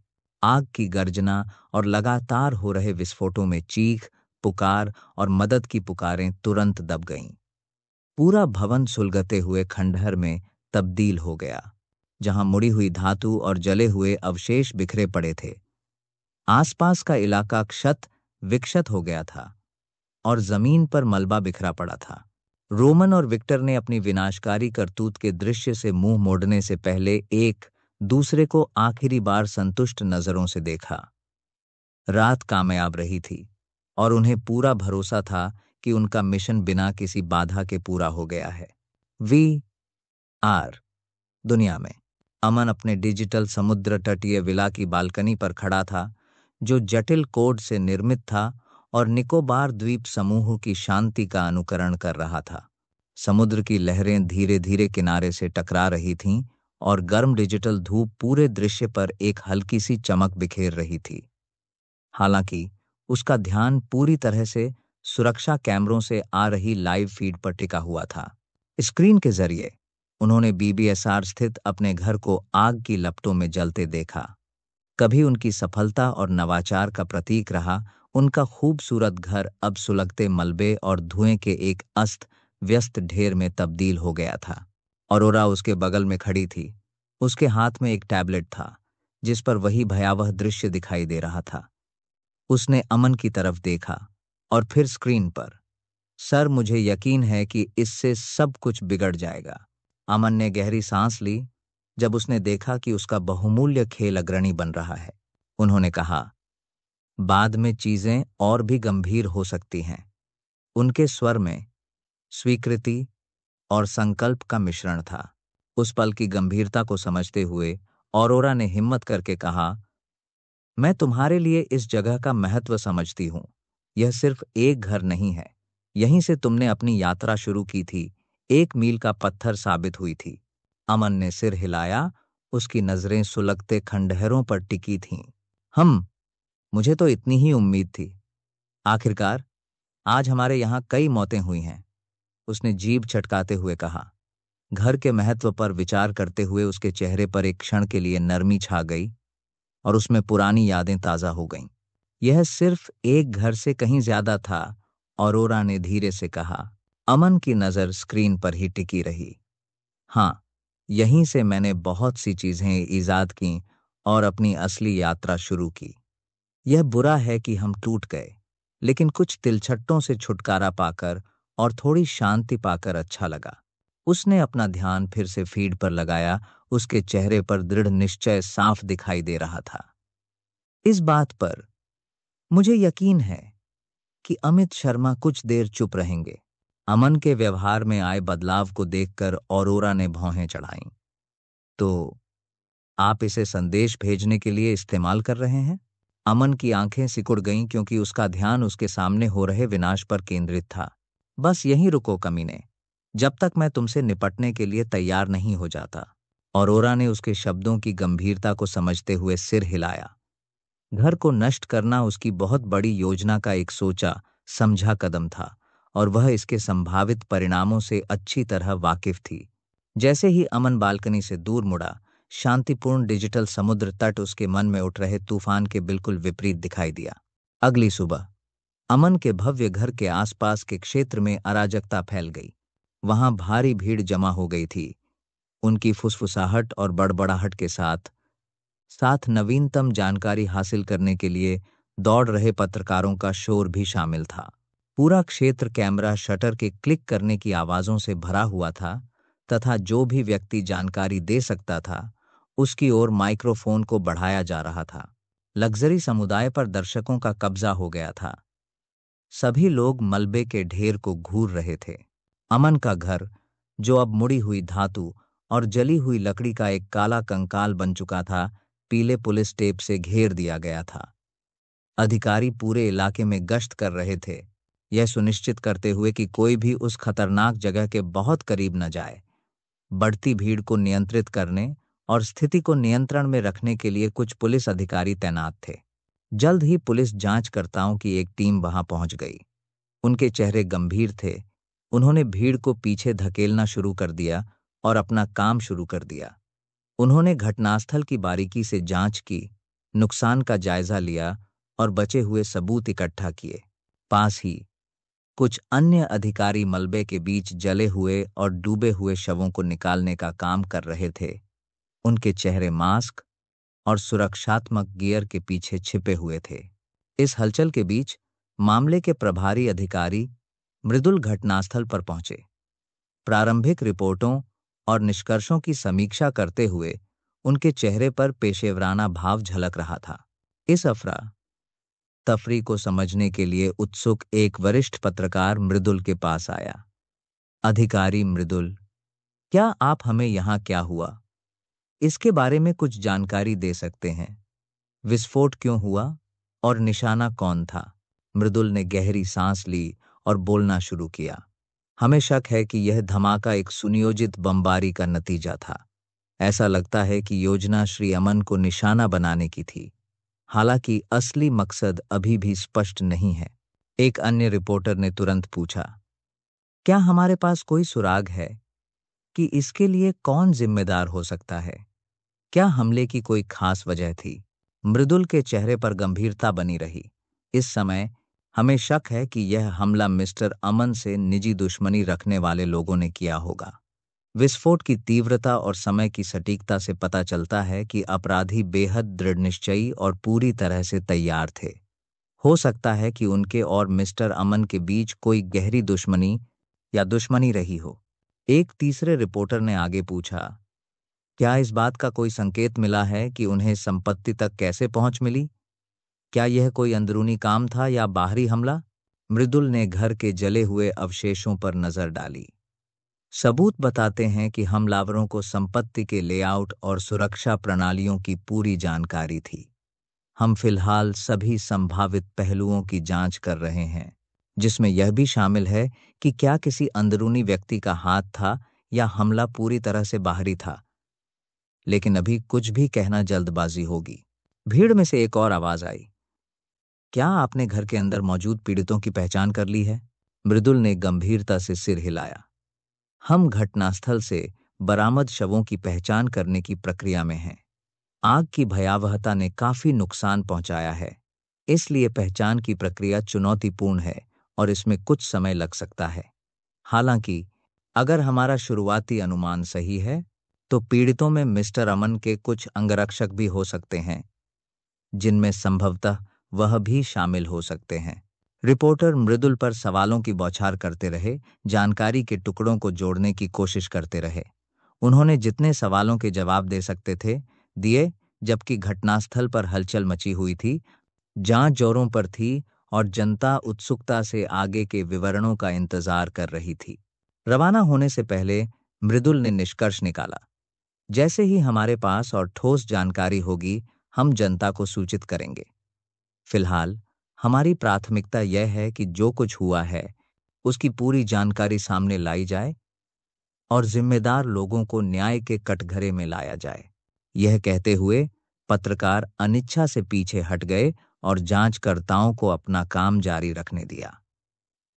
आग की गर्जना और लगातार हो रहे विस्फोटों में चीख, पुकार और मदद की पुकारें तुरंत दब गईं। पूरा भवन सुलगते हुए खंडहर में तब्दील हो गया, जहां मुड़ी हुई धातु और जले हुए अवशेष बिखरे पड़े थे। आसपास का इलाका क्षत विक्षत हो गया था और जमीन पर मलबा बिखरा पड़ा था। रोमन और विक्टर ने अपनी विनाशकारी करतूत के दृश्य से मुंह मोड़ने से पहले 1, दूसरे को आखिरी बार संतुष्ट नजरों से देखा। रात कामयाब रही थी और उन्हें पूरा भरोसा था कि उनका मिशन बिना किसी बाधा के पूरा हो गया है। वी आर दुनिया में अमन अपने डिजिटल समुद्र तटीय विला की बालकनी पर खड़ा था, जो जटिल कोड से निर्मित था और निकोबार द्वीप समूह की शांति का अनुकरण कर रहा था। समुद्र की लहरें धीरे धीरे किनारे से टकरा रही थीं और गर्म डिजिटल धूप पूरे दृश्य पर एक हल्की सी चमक बिखेर रही थी। हालांकि उसका ध्यान पूरी तरह से सुरक्षा कैमरों से आ रही लाइव फीड पर टिका हुआ था। स्क्रीन के जरिए उन्होंने बीबीएसआर स्थित अपने घर को आग की लपटों में जलते देखा। कभी उनकी सफलता और नवाचार का प्रतीक रहा, उनका खूबसूरत घर अब सुलगते मलबे और धुएं के एक अस्त व्यस्त ढेर में तब्दील हो गया था। औरोरा उसके बगल में खड़ी थी। उसके हाथ में एक टैबलेट था जिस पर वही भयावह दृश्य दिखाई दे रहा था। उसने अमन की तरफ देखा और फिर स्क्रीन पर। सर, मुझे यकीन है कि इससे सब कुछ बिगड़ जाएगा। अमन ने गहरी सांस ली जब उसने देखा कि उसका बहुमूल्य खेल अग्रणी बन रहा है। उन्होंने कहा, बाद में चीजें और भी गंभीर हो सकती हैं। उनके स्वर में स्वीकृति और संकल्प का मिश्रण था। उस पल की गंभीरता को समझते हुए औरोरा ने हिम्मत करके कहा, मैं तुम्हारे लिए इस जगह का महत्व समझती हूँ। यह सिर्फ एक घर नहीं है। यहीं से तुमने अपनी यात्रा शुरू की थी, एक मील का पत्थर साबित हुई थी। अमन ने सिर हिलाया, उसकी नजरें सुलगते खंडहरों पर टिकी थीं। मुझे तो इतनी ही उम्मीद थी। आखिरकार आज हमारे यहाँ कई मौतें हुई हैं, उसने जीभ चटकाते हुए कहा। घर के महत्व पर विचार करते हुए उसके चेहरे पर एक क्षण के लिए नरमी छा गई और उसमें पुरानी यादें ताजा हो गईं। यह सिर्फ एक घर से कहीं ज्यादा था, औरोरा ने धीरे से कहा। अमन की नजर स्क्रीन पर ही टिकी रही। हाँ, यहीं से मैंने बहुत सी चीजें ईजाद की और अपनी असली यात्रा शुरू की। यह बुरा है कि हम टूट गए, लेकिन कुछ तिलछट्टों से छुटकारा पाकर और थोड़ी शांति पाकर अच्छा लगा। उसने अपना ध्यान फिर से फीड पर लगाया। उसके चेहरे पर दृढ़ निश्चय साफ दिखाई दे रहा था। इस बात पर मुझे यकीन है कि अमित शर्मा कुछ देर चुप रहेंगे। अमन के व्यवहार में आए बदलाव को देखकर औरोरा ने भौहें चढ़ाईं। तो आप इसे संदेश भेजने के लिए इस्तेमाल कर रहे हैं? अमन की आंखें सिकुड़ गईं क्योंकि उसका ध्यान उसके सामने हो रहे विनाश पर केंद्रित था। बस यहीं रुको कमीने, जब तक मैं तुमसे निपटने के लिए तैयार नहीं हो जाता। औरोरा ने उसके शब्दों की गंभीरता को समझते हुए सिर हिलाया। घर को नष्ट करना उसकी बहुत बड़ी योजना का एक सोचा समझा कदम था और वह इसके संभावित परिणामों से अच्छी तरह वाकिफ थी। जैसे ही अमन बालकनी से दूर मुड़ा, शांतिपूर्ण डिजिटल समुद्र तट उसके मन में उठ रहे तूफान के बिल्कुल विपरीत दिखाई दिया। अगली सुबह अमन के भव्य घर के आसपास के क्षेत्र में अराजकता फैल गई। वहां भारी भीड़ जमा हो गई थी। उनकी फुसफुसाहट और बड़बड़ाहट के साथ साथ नवीनतम जानकारी हासिल करने के लिए दौड़ रहे पत्रकारों का शोर भी शामिल था। पूरा क्षेत्र कैमरा शटर के क्लिक करने की आवाजों से भरा हुआ था तथा जो भी व्यक्ति जानकारी दे सकता था उसकी ओर माइक्रोफोन को बढ़ाया जा रहा था। लग्जरी समुदाय पर दर्शकों का कब्जा हो गया था। सभी लोग मलबे के ढेर को घूर रहे थे। अमन का घर, जो अब मुड़ी हुई धातु और जली हुई लकड़ी का एक काला कंकाल बन चुका था, पीले पुलिस टेप से घेर दिया गया था। अधिकारी पूरे इलाके में गश्त कर रहे थे, यह सुनिश्चित करते हुए कि कोई भी उस खतरनाक जगह के बहुत करीब न जाए। बढ़ती भीड़ को नियंत्रित करने और स्थिति को नियंत्रण में रखने के लिए कुछ पुलिस अधिकारी तैनात थे। जल्द ही पुलिस जांचकर्ताओं की एक टीम वहां पहुंच गई। उनके चेहरे गंभीर थे। उन्होंने भीड़ को पीछे धकेलना शुरू कर दिया और अपना काम शुरू कर दिया। उन्होंने घटनास्थल की बारीकी से जांच की, नुकसान का जायजा लिया और बचे हुए सबूत इकट्ठा किए। पास ही कुछ अन्य अधिकारी मलबे के बीच जले हुए और डूबे हुए शवों को निकालने का काम कर रहे थे। उनके चेहरे मास्क और सुरक्षात्मक गियर के पीछे छिपे हुए थे। इस हलचल के बीच मामले के प्रभारी अधिकारी मृदुल घटनास्थल पर पहुंचे। प्रारंभिक रिपोर्टों और निष्कर्षों की समीक्षा करते हुए उनके चेहरे पर पेशेवराना भाव झलक रहा था। इस अफरा तफरी को समझने के लिए उत्सुक एक वरिष्ठ पत्रकार मृदुल के पास आया। अधिकारी मृदुल, क्या आप हमें यहाँ क्या हुआ इसके बारे में कुछ जानकारी दे सकते हैं? विस्फोट क्यों हुआ और निशाना कौन था? मृदुल ने गहरी सांस ली और बोलना शुरू किया। हमें शक है कि यह धमाका एक सुनियोजित बमबारी का नतीजा था। ऐसा लगता है कि योजना श्री अमन को निशाना बनाने की थी, हालांकि असली मकसद अभी भी स्पष्ट नहीं है। एक अन्य रिपोर्टर ने तुरंत पूछा, क्या हमारे पास कोई सुराग है कि इसके लिए कौन जिम्मेदार हो सकता है? क्या हमले की कोई खास वजह थी? मृदुल के चेहरे पर गंभीरता बनी रही। इस समय हमें शक है कि यह हमला मिस्टर अमन से निजी दुश्मनी रखने वाले लोगों ने किया होगा। विस्फोट की तीव्रता और समय की सटीकता से पता चलता है कि अपराधी बेहद दृढ़निश्चयी और पूरी तरह से तैयार थे। हो सकता है कि उनके और मिस्टर अमन के बीच कोई गहरी दुश्मनी रही हो। एक तीसरे रिपोर्टर ने आगे पूछा, क्या इस बात का कोई संकेत मिला है कि उन्हें संपत्ति तक कैसे पहुंच मिली? क्या यह कोई अंदरूनी काम था या बाहरी हमला? मृदुल ने घर के जले हुए अवशेषों पर नजर डाली। सबूत बताते हैं कि हमलावरों को संपत्ति के लेआउट और सुरक्षा प्रणालियों की पूरी जानकारी थी। हम फिलहाल सभी संभावित पहलुओं की जांच कर रहे हैं, जिसमें यह भी शामिल है कि क्या किसी अंदरूनी व्यक्ति का हाथ था या हमला पूरी तरह से बाहरी था। लेकिन अभी कुछ भी कहना जल्दबाजी होगी। भीड़ में से एक और आवाज आई, क्या आपने घर के अंदर मौजूद पीड़ितों की पहचान कर ली है? मृदुल ने गंभीरता से सिर हिलाया। हम घटनास्थल से बरामद शवों की पहचान करने की प्रक्रिया में हैं। आग की भयावहता ने काफी नुकसान पहुंचाया है, इसलिए पहचान की प्रक्रिया चुनौतीपूर्ण है और इसमें कुछ समय लग सकता है। हालांकि अगर हमारा शुरुआती अनुमान सही है, तो पीड़ितों में मिस्टर अमन के कुछ अंगरक्षक भी हो सकते हैं, जिनमें संभवतः वह भी शामिल हो सकते हैं। रिपोर्टर मृदुल पर सवालों की बौछार करते रहे, जानकारी के टुकड़ों को जोड़ने की कोशिश करते रहे। उन्होंने जितने सवालों के जवाब दे सकते थे दिए, जबकि घटनास्थल पर हलचल मची हुई थी, जांच जोरों पर थी और जनता उत्सुकता से आगे के विवरणों का इंतजार कर रही थी। रवाना होने से पहले मृदुल ने निष्कर्ष निकाला, जैसे ही हमारे पास और ठोस जानकारी होगी, हम जनता को सूचित करेंगे। फिलहाल हमारी प्राथमिकता यह है कि जो कुछ हुआ है उसकी पूरी जानकारी सामने लाई जाए और जिम्मेदार लोगों को न्याय के कटघरे में लाया जाए। यह कहते हुए पत्रकार अनिच्छा से पीछे हट गए और जांचकर्ताओं को अपना काम जारी रखने दिया।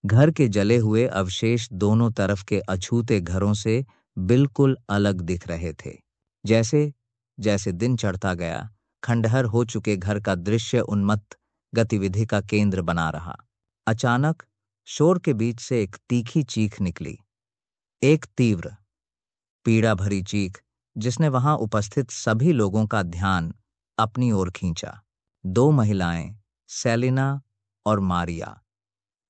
घर के जले हुए अवशेष दोनों तरफ के अछूते घरों से बिल्कुल अलग दिख रहे थे। जैसे जैसे दिन चढ़ता गया, खंडहर हो चुके घर का दृश्य उन्मत्त गतिविधि का केंद्र बना रहा। अचानक शोर के बीच से एक तीखी चीख निकली, एक तीव्र, पीड़ा भरी चीख, जिसने वहां उपस्थित सभी लोगों का ध्यान अपनी ओर खींचा। दो महिलाएं, सेलिना और मारिया,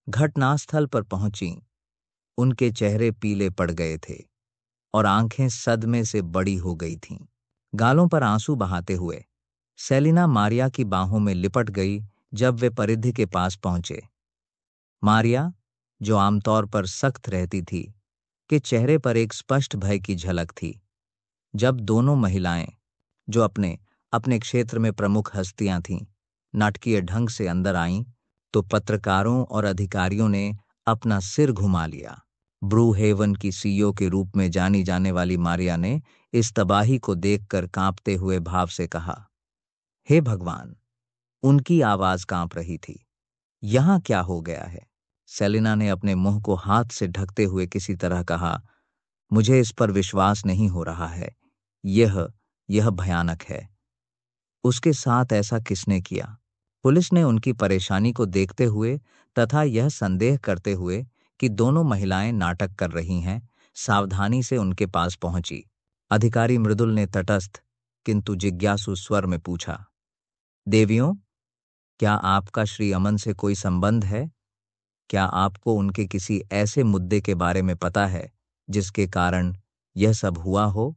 घटनास्थल पर पहुंची। उनके चेहरे पीले पड़ गए थे और आंखें सदमे से बड़ी हो गई थीं। गालों पर आंसू बहाते हुए सेलिना मारिया की बाहों में लिपट गई जब वे परिधि के पास पहुंचे। मारिया, जो आमतौर पर सख्त रहती थी, के चेहरे पर एक स्पष्ट भय की झलक थी। जब दोनों महिलाएं, जो अपने अपने क्षेत्र में प्रमुख हस्तियां थीं, नाटकीय ढंग से अंदर आईं, तो पत्रकारों और अधिकारियों ने अपना सिर घुमा लिया। ब्रू हेवन की सीईओ के रूप में जानी जाने वाली मारिया ने इस तबाही को देखकर कांपते हुए भाव से कहा, हे भगवान! उनकी आवाज कांप रही थी। यहां क्या हो गया है? सेलिना ने अपने मुंह को हाथ से ढकते हुए किसी तरह कहा, मुझे इस पर विश्वास नहीं हो रहा है। यह भयानक है। उसके साथ ऐसा किसने किया? पुलिस ने उनकी परेशानी को देखते हुए तथा यह संदेह करते हुए कि दोनों महिलाएं नाटक कर रही हैं, सावधानी से उनके पास पहुंची। अधिकारी मृदुल ने तटस्थ किंतु जिज्ञासु स्वर में पूछा, देवियों, क्या आपका श्री अमन से कोई संबंध है? क्या आपको उनके किसी ऐसे मुद्दे के बारे में पता है जिसके कारण यह सब हुआ हो?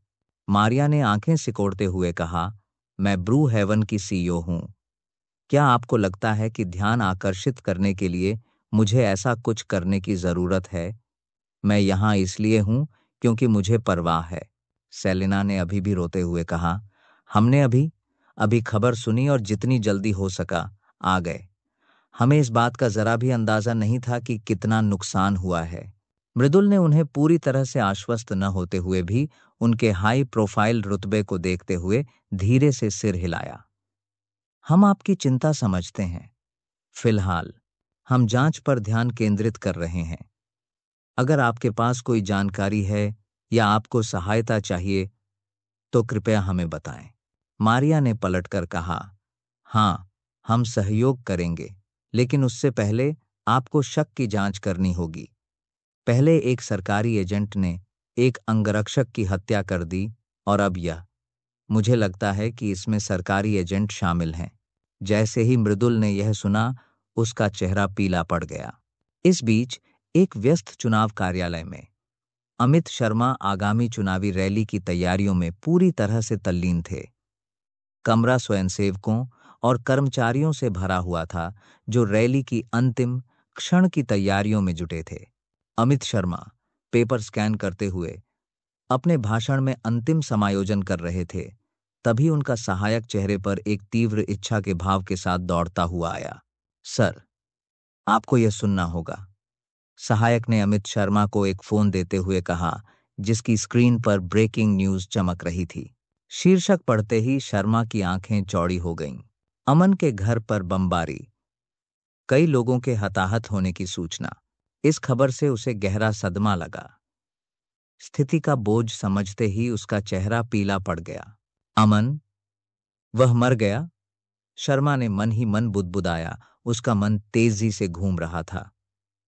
मारिया ने आंखें सिकोड़ते हुए कहा, मैं ब्रू हेवन की सीईओ हूं। क्या आपको लगता है कि ध्यान आकर्षित करने के लिए मुझे ऐसा कुछ करने की जरूरत है? मैं यहां इसलिए हूं क्योंकि मुझे परवाह है। सेलिना ने अभी भी रोते हुए कहा, हमने अभी अभी खबर सुनी और जितनी जल्दी हो सका आ गए। हमें इस बात का जरा भी अंदाजा नहीं था कि कितना नुकसान हुआ है। मृदुल ने उन्हें पूरी तरह से आश्वस्त न होते हुए भी उनके हाई प्रोफाइल रुतबे को देखते हुए धीरे से सिर हिलाया। हम आपकी चिंता समझते हैं। फिलहाल हम जांच पर ध्यान केंद्रित कर रहे हैं। अगर आपके पास कोई जानकारी है या आपको सहायता चाहिए तो कृपया हमें बताएं। मारिया ने पलटकर कहा, हाँ, हम सहयोग करेंगे, लेकिन उससे पहले आपको शक की जांच करनी होगी। पहले एक सरकारी एजेंट ने एक अंगरक्षक की हत्या कर दी और अब यह। मुझे लगता है कि इसमें सरकारी एजेंट शामिल हैं। जैसे ही मृदुल ने यह सुना, उसका चेहरा पीला पड़ गया। इस बीच एक व्यस्त चुनाव कार्यालय में अमित शर्मा आगामी चुनावी रैली की तैयारियों में पूरी तरह से तल्लीन थे। कमरा स्वयंसेवकों और कर्मचारियों से भरा हुआ था जो रैली की अंतिम क्षण की तैयारियों में जुटे थे। अमित शर्मा पेपर स्कैन करते हुए अपने भाषण में अंतिम समायोजन कर रहे थे। तभी उनका सहायक चेहरे पर एक तीव्र इच्छा के भाव के साथ दौड़ता हुआ आया। सर, आपको यह सुनना होगा। सहायक ने अमित शर्मा को एक फोन देते हुए कहा, जिसकी स्क्रीन पर ब्रेकिंग न्यूज चमक रही थी। शीर्षक पढ़ते ही शर्मा की आंखें चौड़ी हो गईं। अमन के घर पर बमबारी, कई लोगों के हताहत होने की सूचना। इस खबर से उसे गहरा सदमा लगा। स्थिति का बोझ समझते ही उसका चेहरा पीला पड़ गया। अमन, वह मर गया? शर्मा ने मन ही मन बुदबुदाया। उसका मन तेजी से घूम रहा था।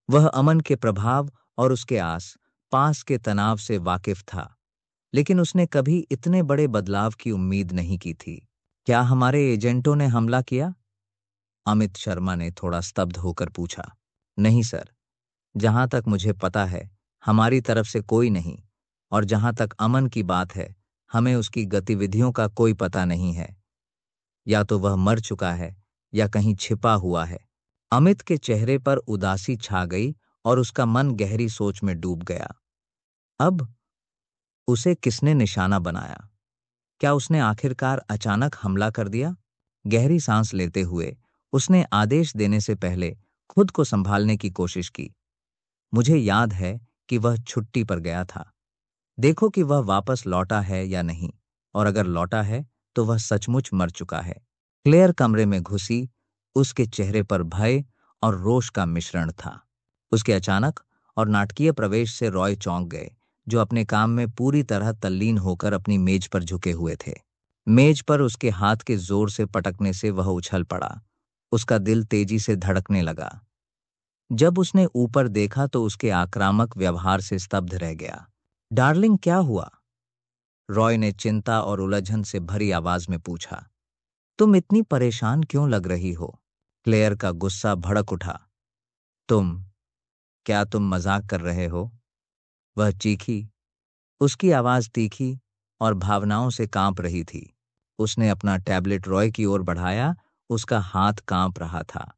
वह अमन के प्रभाव और उसके आस पास के तनाव से वाकिफ था, लेकिन उसने कभी इतने बड़े बदलाव की उम्मीद नहीं की थी। क्या हमारे एजेंटों ने हमला किया? अमित शर्मा ने थोड़ा स्तब्ध होकर पूछा। नहीं सर, जहां तक मुझे पता है हमारी तरफ से कोई नहीं, और जहां तक अमन की बात है, हमें उसकी गतिविधियों का कोई पता नहीं है। या तो वह मर चुका है या कहीं छिपा हुआ है। अमित के चेहरे पर उदासी छा गई और उसका मन गहरी सोच में डूब गया। अब उसे किसने निशाना बनाया? क्या उसने आखिरकार अचानक हमला कर दिया? गहरी सांस लेते हुए उसने आदेश देने से पहले खुद को संभालने की कोशिश की। मुझे याद है कि वह छुट्टी पर गया था। देखो कि वह वापस लौटा है या नहीं, और अगर लौटा है तो वह सचमुच मर चुका है। क्लेयर कमरे में घुसी। उसके चेहरे पर भय और रोष का मिश्रण था। उसके अचानक और नाटकीय प्रवेश से रॉय चौंक गए, जो अपने काम में पूरी तरह तल्लीन होकर अपनी मेज पर झुके हुए थे। मेज पर उसके हाथ के जोर से पटकने से वह उछल पड़ा। उसका दिल तेजी से धड़कने लगा। जब उसने ऊपर देखा तो उसके आक्रामक व्यवहार से स्तब्ध रह गया। डार्लिंग, क्या हुआ? रॉय ने चिंता और उलझन से भरी आवाज में पूछा। तुम इतनी परेशान क्यों लग रही हो? क्लेयर का गुस्सा भड़क उठा। तुम क्या तुम मजाक कर रहे हो? वह चीखी। उसकी आवाज तीखी और भावनाओं से कांप रही थी। उसने अपना टैबलेट रॉय की ओर बढ़ाया। उसका हाथ कांप रहा था।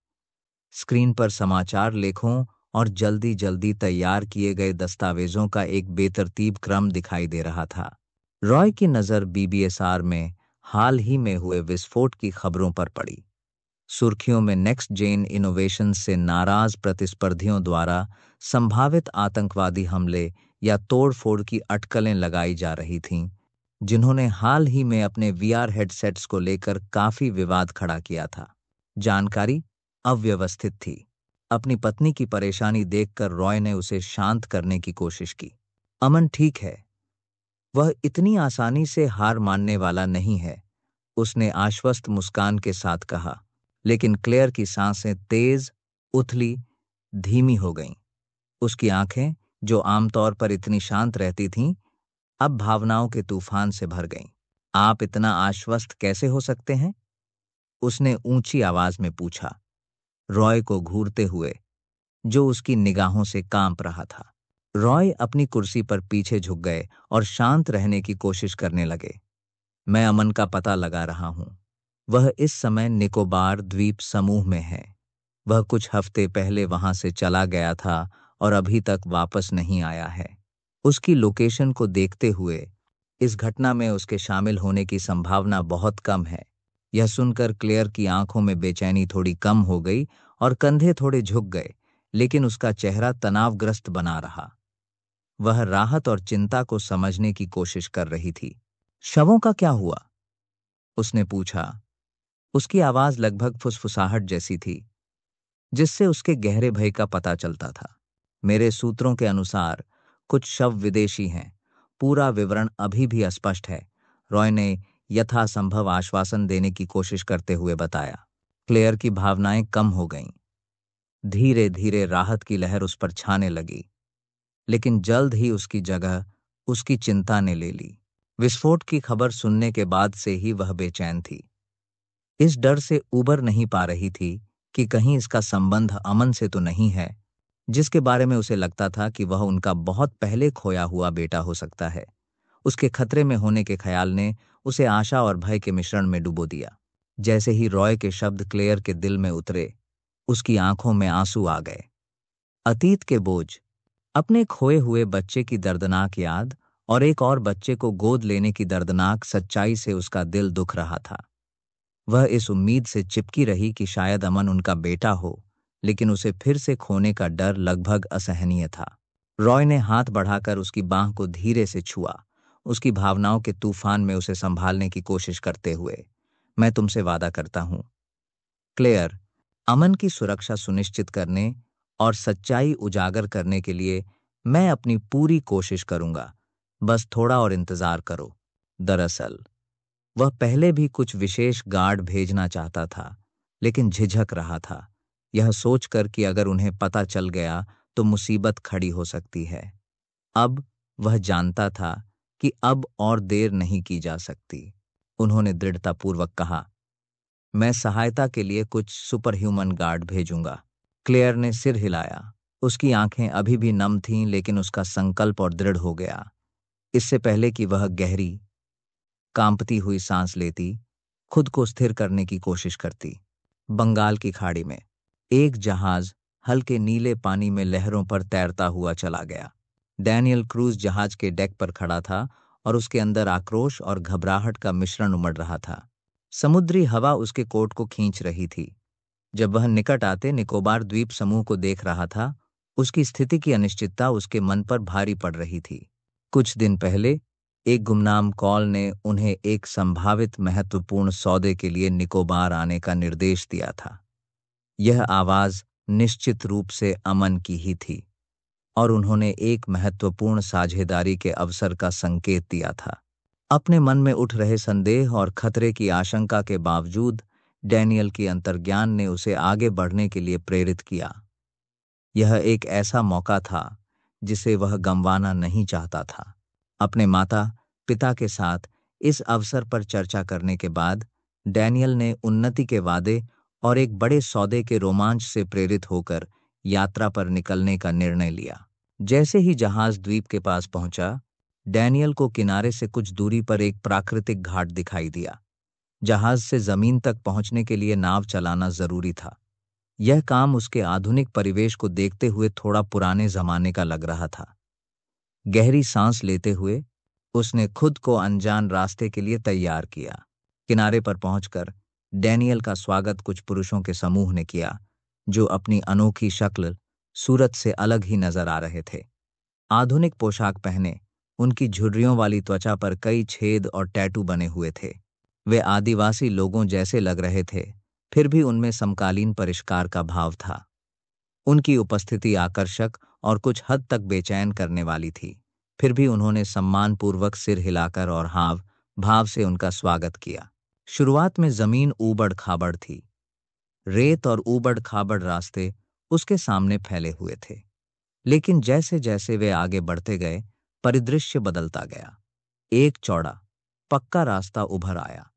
स्क्रीन पर समाचार लेखों और जल्दी जल्दी तैयार किए गए दस्तावेजों का एक बेतरतीब क्रम दिखाई दे रहा था। रॉय की नज़र बीबीएसआर में हाल ही में हुए विस्फोट की खबरों पर पड़ी। सुर्खियों में नेक्स्ट जेन इनोवेशन से नाराज प्रतिस्पर्धियों द्वारा संभावित आतंकवादी हमले या तोड़फोड़ की अटकलें लगाई जा रही थीं, जिन्होंने हाल ही में अपने वीआर हेडसेट्स को लेकर काफी विवाद खड़ा किया था। जानकारी अव्यवस्थित थी। अपनी पत्नी की परेशानी देखकर रॉय ने उसे शांत करने की कोशिश की। अमन ठीक है, वह इतनी आसानी से हार मानने वाला नहीं है, उसने आश्वस्त मुस्कान के साथ कहा। लेकिन क्लेयर की सांसें तेज, उथली, धीमी हो गईं। उसकी आंखें, जो आमतौर पर इतनी शांत रहती थीं, अब भावनाओं के तूफान से भर गईं। आप इतना आश्वस्त कैसे हो सकते हैं? उसने ऊंची आवाज में पूछा, रॉय को घूरते हुए, जो उसकी निगाहों से कांप रहा था। रॉय अपनी कुर्सी पर पीछे झुक गए और शांत रहने की कोशिश करने लगे। मैं अमन का पता लगा रहा हूं। वह इस समय निकोबार द्वीप समूह में है। वह कुछ हफ्ते पहले वहां से चला गया था और अभी तक वापस नहीं आया है। उसकी लोकेशन को देखते हुए इस घटना में उसके शामिल होने की संभावना बहुत कम है। यह सुनकर क्लेयर की आंखों में बेचैनी थोड़ी कम हो गई और कंधे थोड़े झुक गए, लेकिन उसका चेहरा तनावग्रस्त बना रहा। वह राहत और चिंता को समझने की कोशिश कर रही थी। शवों का क्या हुआ? उसने पूछा। उसकी आवाज लगभग फुसफुसाहट जैसी थी, जिससे उसके गहरे भय का पता चलता था। मेरे सूत्रों के अनुसार कुछ शव विदेशी हैं। पूरा विवरण अभी भी अस्पष्ट है, रॉय ने यथासंभव आश्वासन देने की कोशिश करते हुए बताया। क्लेयर की भावनाएं कम हो गईं। धीरे धीरे राहत की लहर उस पर छाने लगी, लेकिन जल्द ही उसकी जगह उसकी चिंता ने ले ली। विस्फोट की खबर सुनने के बाद से ही वह बेचैन थी। इस डर से उबर नहीं पा रही थी कि कहीं इसका संबंध अमन से तो नहीं है, जिसके बारे में उसे लगता था कि वह उनका बहुत पहले खोया हुआ बेटा हो सकता है। उसके खतरे में होने के ख्याल ने उसे आशा और भय के मिश्रण में डुबो दिया। जैसे ही रॉय के शब्द क्लेयर के दिल में उतरे, उसकी आंखों में आंसू आ गए। अतीत के बोझ, अपने खोए हुए बच्चे की दर्दनाक याद और एक और बच्चे को गोद लेने की दर्दनाक सच्चाई से उसका दिल दुख रहा था। वह इस उम्मीद से चिपकी रही कि शायद अमन उनका बेटा हो, लेकिन उसे फिर से खोने का डर लगभग असहनीय था। रॉय ने हाथ बढ़ाकर उसकी बांह को धीरे से छुआ, उसकी भावनाओं के तूफान में उसे संभालने की कोशिश करते हुए। मैं तुमसे वादा करता हूं, क्लेयर, अमन की सुरक्षा सुनिश्चित करने और सच्चाई उजागर करने के लिए मैं अपनी पूरी कोशिश करूंगा। बस थोड़ा और इंतजार करो। दरअसल वह पहले भी कुछ विशेष गार्ड भेजना चाहता था, लेकिन झिझक रहा था, यह सोचकर कि अगर उन्हें पता चल गया तो मुसीबत खड़ी हो सकती है। अब वह जानता था कि अब और देर नहीं की जा सकती। उन्होंने दृढ़तापूर्वक कहा, मैं सहायता के लिए कुछ सुपर ह्यूमन गार्ड भेजूंगा। क्लेयर ने सिर हिलाया। उसकी आंखें अभी भी नम थीं, लेकिन उसका संकल्प और दृढ़ हो गया। इससे पहले कि वह गहरी कांपती हुई सांस लेती, खुद को स्थिर करने की कोशिश करती। बंगाल की खाड़ी में एक जहाज हल्के नीले पानी में लहरों पर तैरता हुआ चला गया। डैनियल क्रूज जहाज के डेक पर खड़ा था और उसके अंदर आक्रोश और घबराहट का मिश्रण उमड़ रहा था। समुद्री हवा उसके कोट को खींच रही थी। जब वह निकट आते निकोबार द्वीप समूह को देख रहा था, उसकी स्थिति की अनिश्चितता उसके मन पर भारी पड़ रही थी। कुछ दिन पहले एक गुमनाम कॉल ने उन्हें एक संभावित महत्वपूर्ण सौदे के लिए निकोबार आने का निर्देश दिया था। यह आवाज निश्चित रूप से अमन की ही थी और उन्होंने एक महत्वपूर्ण साझेदारी के अवसर का संकेत दिया था। अपने मन में उठ रहे संदेह और खतरे की आशंका के बावजूद डैनियल की अंतर्ज्ञान ने उसे आगे बढ़ने के लिए प्रेरित किया। यह एक ऐसा मौका था जिसे वह गंवाना नहीं चाहता था। अपने माता पिता के साथ इस अवसर पर चर्चा करने के बाद डैनियल ने उन्नति के वादे और एक बड़े सौदे के रोमांच से प्रेरित होकर यात्रा पर निकलने का निर्णय लिया। जैसे ही जहाज द्वीप के पास पहुंचा, डैनियल को किनारे से कुछ दूरी पर एक प्राकृतिक घाट दिखाई दिया। जहाज से जमीन तक पहुंचने के लिए नाव चलाना जरूरी था। यह काम उसके आधुनिक परिवेश को देखते हुए थोड़ा पुराने जमाने का लग रहा था। गहरी सांस लेते हुए उसने खुद को अनजान रास्ते के लिए तैयार किया। किनारे पर पहुंचकर डैनियल का स्वागत कुछ पुरुषों के समूह ने किया, जो अपनी अनोखी शक्ल सूरत से अलग ही नजर आ रहे थे। आधुनिक पोशाक पहने, उनकी झुर्रियों वाली त्वचा पर कई छेद और टैटू बने हुए थे। वे आदिवासी लोगों जैसे लग रहे थे, फिर भी उनमें समकालीन परिष्कार का भाव था। उनकी उपस्थिति आकर्षक और कुछ हद तक बेचैन करने वाली थी। फिर भी उन्होंने सम्मानपूर्वक सिर हिलाकर और हाव भाव से उनका स्वागत किया। शुरुआत में जमीन ऊबड़-खाबड़ थी। रेत और ऊबड़-खाबड़ रास्ते उसके सामने फैले हुए थे। लेकिन जैसे-जैसे वे आगे बढ़ते गए, परिदृश्य बदलता गया। एक चौड़ा, पक्का रास्ता उभर आया,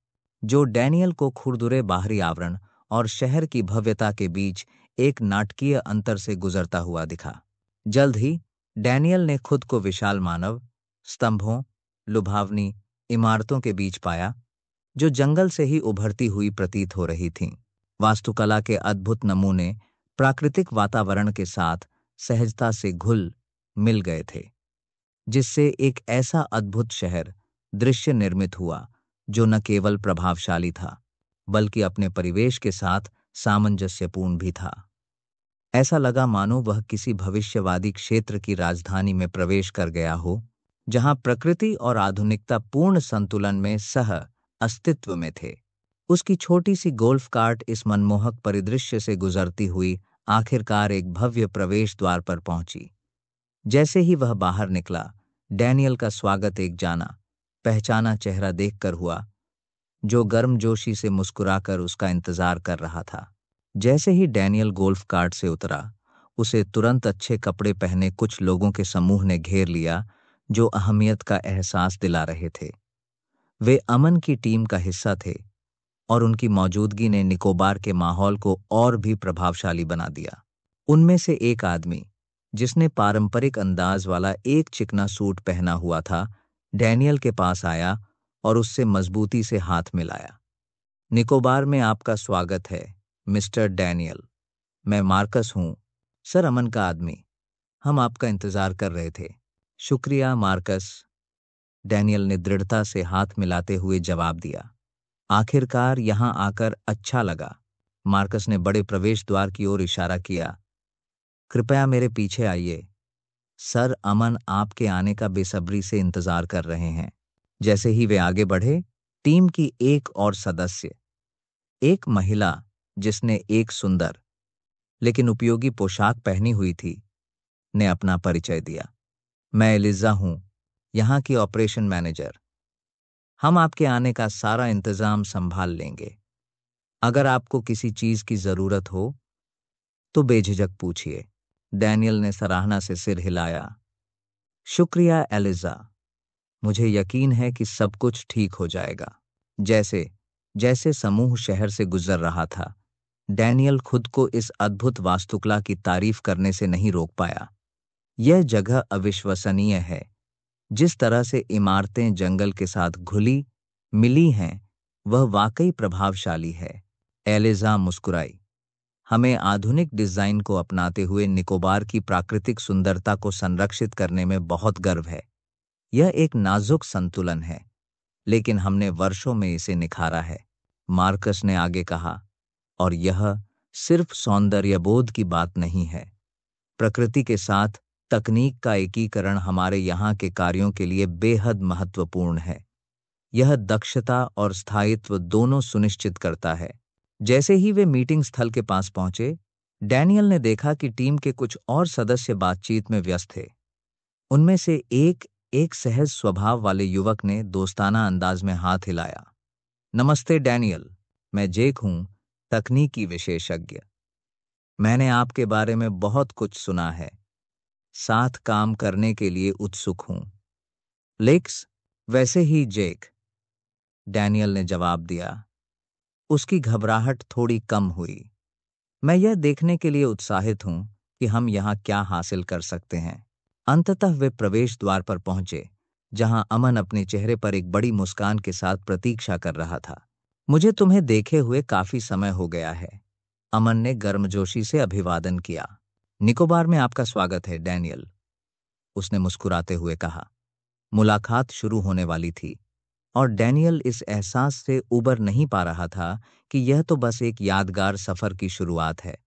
जो डैनियल को खुरदुरे बाहरी आवरण और शहर की भव्यता के बीच एक नाटकीय अंतर से गुजरता हुआ दिखा। जल्द ही डैनियल ने खुद को विशाल मानव स्तंभों, लुभावनी इमारतों के बीच पाया, जो जंगल से ही उभरती हुई प्रतीत हो रही थीं। वास्तुकला के अद्भुत नमूने प्राकृतिक वातावरण के साथ सहजता से घुल मिल गए थे, जिससे एक ऐसा अद्भुत शहर दृश्य निर्मित हुआ जो न केवल प्रभावशाली था, बल्कि अपने परिवेश के साथ सामंजस्यपूर्ण भी था। ऐसा लगा मानो वह किसी भविष्यवादी क्षेत्र की राजधानी में प्रवेश कर गया हो, जहां प्रकृति और आधुनिकता पूर्ण संतुलन में सह अस्तित्व में थे। उसकी छोटी सी गोल्फ कार्ट इस मनमोहक परिदृश्य से गुजरती हुई आखिरकार एक भव्य प्रवेश द्वार पर पहुंची। जैसे ही वह बाहर निकला, डैनियल का स्वागत एक जाना पहचाना चेहरा देखकर हुआ, जो गर्मजोशी से मुस्कुराकर उसका इंतजार कर रहा था। जैसे ही डैनियल गोल्फ कार्ट से उतरा, उसे तुरंत अच्छे कपड़े पहने कुछ लोगों के समूह ने घेर लिया, जो अहमियत का एहसास दिला रहे थे। वे अमन की टीम का हिस्सा थे और उनकी मौजूदगी ने निकोबार के माहौल को और भी प्रभावशाली बना दिया। उनमें से एक आदमी, जिसने पारंपरिक अंदाज वाला एक चिकना सूट पहना हुआ था, डैनियल के पास आया और उससे मजबूती से हाथ मिलाया। निकोबार में आपका स्वागत है, मिस्टर डैनियल। मैं मार्कस हूं, सर, अमन का आदमी। हम आपका इंतजार कर रहे थे। शुक्रिया मार्कस, डैनियल ने दृढ़ता से हाथ मिलाते हुए जवाब दिया। आखिरकार यहां आकर अच्छा लगा। मार्कस ने बड़े प्रवेश द्वार की ओर इशारा किया। कृपया मेरे पीछे आइए। सर, अमन आपके आने का बेसब्री से इंतजार कर रहे हैं। जैसे ही वे आगे बढ़े, टीम की एक और सदस्य, एक महिला जिसने एक सुंदर लेकिन उपयोगी पोशाक पहनी हुई थी, ने अपना परिचय दिया। मैं एलिजा हूं, यहां की ऑपरेशन मैनेजर। हम आपके आने का सारा इंतजाम संभाल लेंगे। अगर आपको किसी चीज की जरूरत हो तो बेझिझक पूछिए। डैनियल ने सराहना से सिर हिलाया। शुक्रिया एलिजा, मुझे यकीन है कि सब कुछ ठीक हो जाएगा। जैसे जैसे समूह शहर से गुजर रहा था, डैनियल खुद को इस अद्भुत वास्तुकला की तारीफ करने से नहीं रोक पाया। यह जगह अविश्वसनीय है। जिस तरह से इमारतें जंगल के साथ घुली मिली हैं, वह वाकई प्रभावशाली है। एलिजा मुस्कुराई। हमें आधुनिक डिजाइन को अपनाते हुए निकोबार की प्राकृतिक सुंदरता को संरक्षित करने में बहुत गर्व है। यह एक नाजुक संतुलन है, लेकिन हमने वर्षों में इसे निखारा है, मार्कस ने आगे कहा। और यह सिर्फ सौंदर्यबोध की बात नहीं है। प्रकृति के साथ तकनीक का एकीकरण हमारे यहाँ के कार्यों के लिए बेहद महत्वपूर्ण है। यह दक्षता और स्थायित्व दोनों सुनिश्चित करता है। जैसे ही वे मीटिंग स्थल के पास पहुंचे, डैनियल ने देखा कि टीम के कुछ और सदस्य बातचीत में व्यस्त थे। उनमें से एक सहज स्वभाव वाले युवक ने दोस्ताना अंदाज में हाथ हिलाया। नमस्ते डैनियल, मैं जेक हूं, तकनीकी विशेषज्ञ। मैंने आपके बारे में बहुत कुछ सुना है। साथ काम करने के लिए उत्सुक हूं। लेक्स, वैसे ही जेक, डैनियल ने जवाब दिया। उसकी घबराहट थोड़ी कम हुई। मैं यह देखने के लिए उत्साहित हूं कि हम यहां क्या हासिल कर सकते हैं। अंततः वे प्रवेश द्वार पर पहुंचे, जहां अमन अपने चेहरे पर एक बड़ी मुस्कान के साथ प्रतीक्षा कर रहा था। मुझे तुम्हें देखे हुए काफी समय हो गया है, अमन ने गर्मजोशी से अभिवादन किया। निकोबार में आपका स्वागत है डैनियल, उसने मुस्कुराते हुए कहा। मुलाकात शुरू होने वाली थी और डैनियल इस एहसास से उबर नहीं पा रहा था कि यह तो बस एक यादगार सफर की शुरुआत है।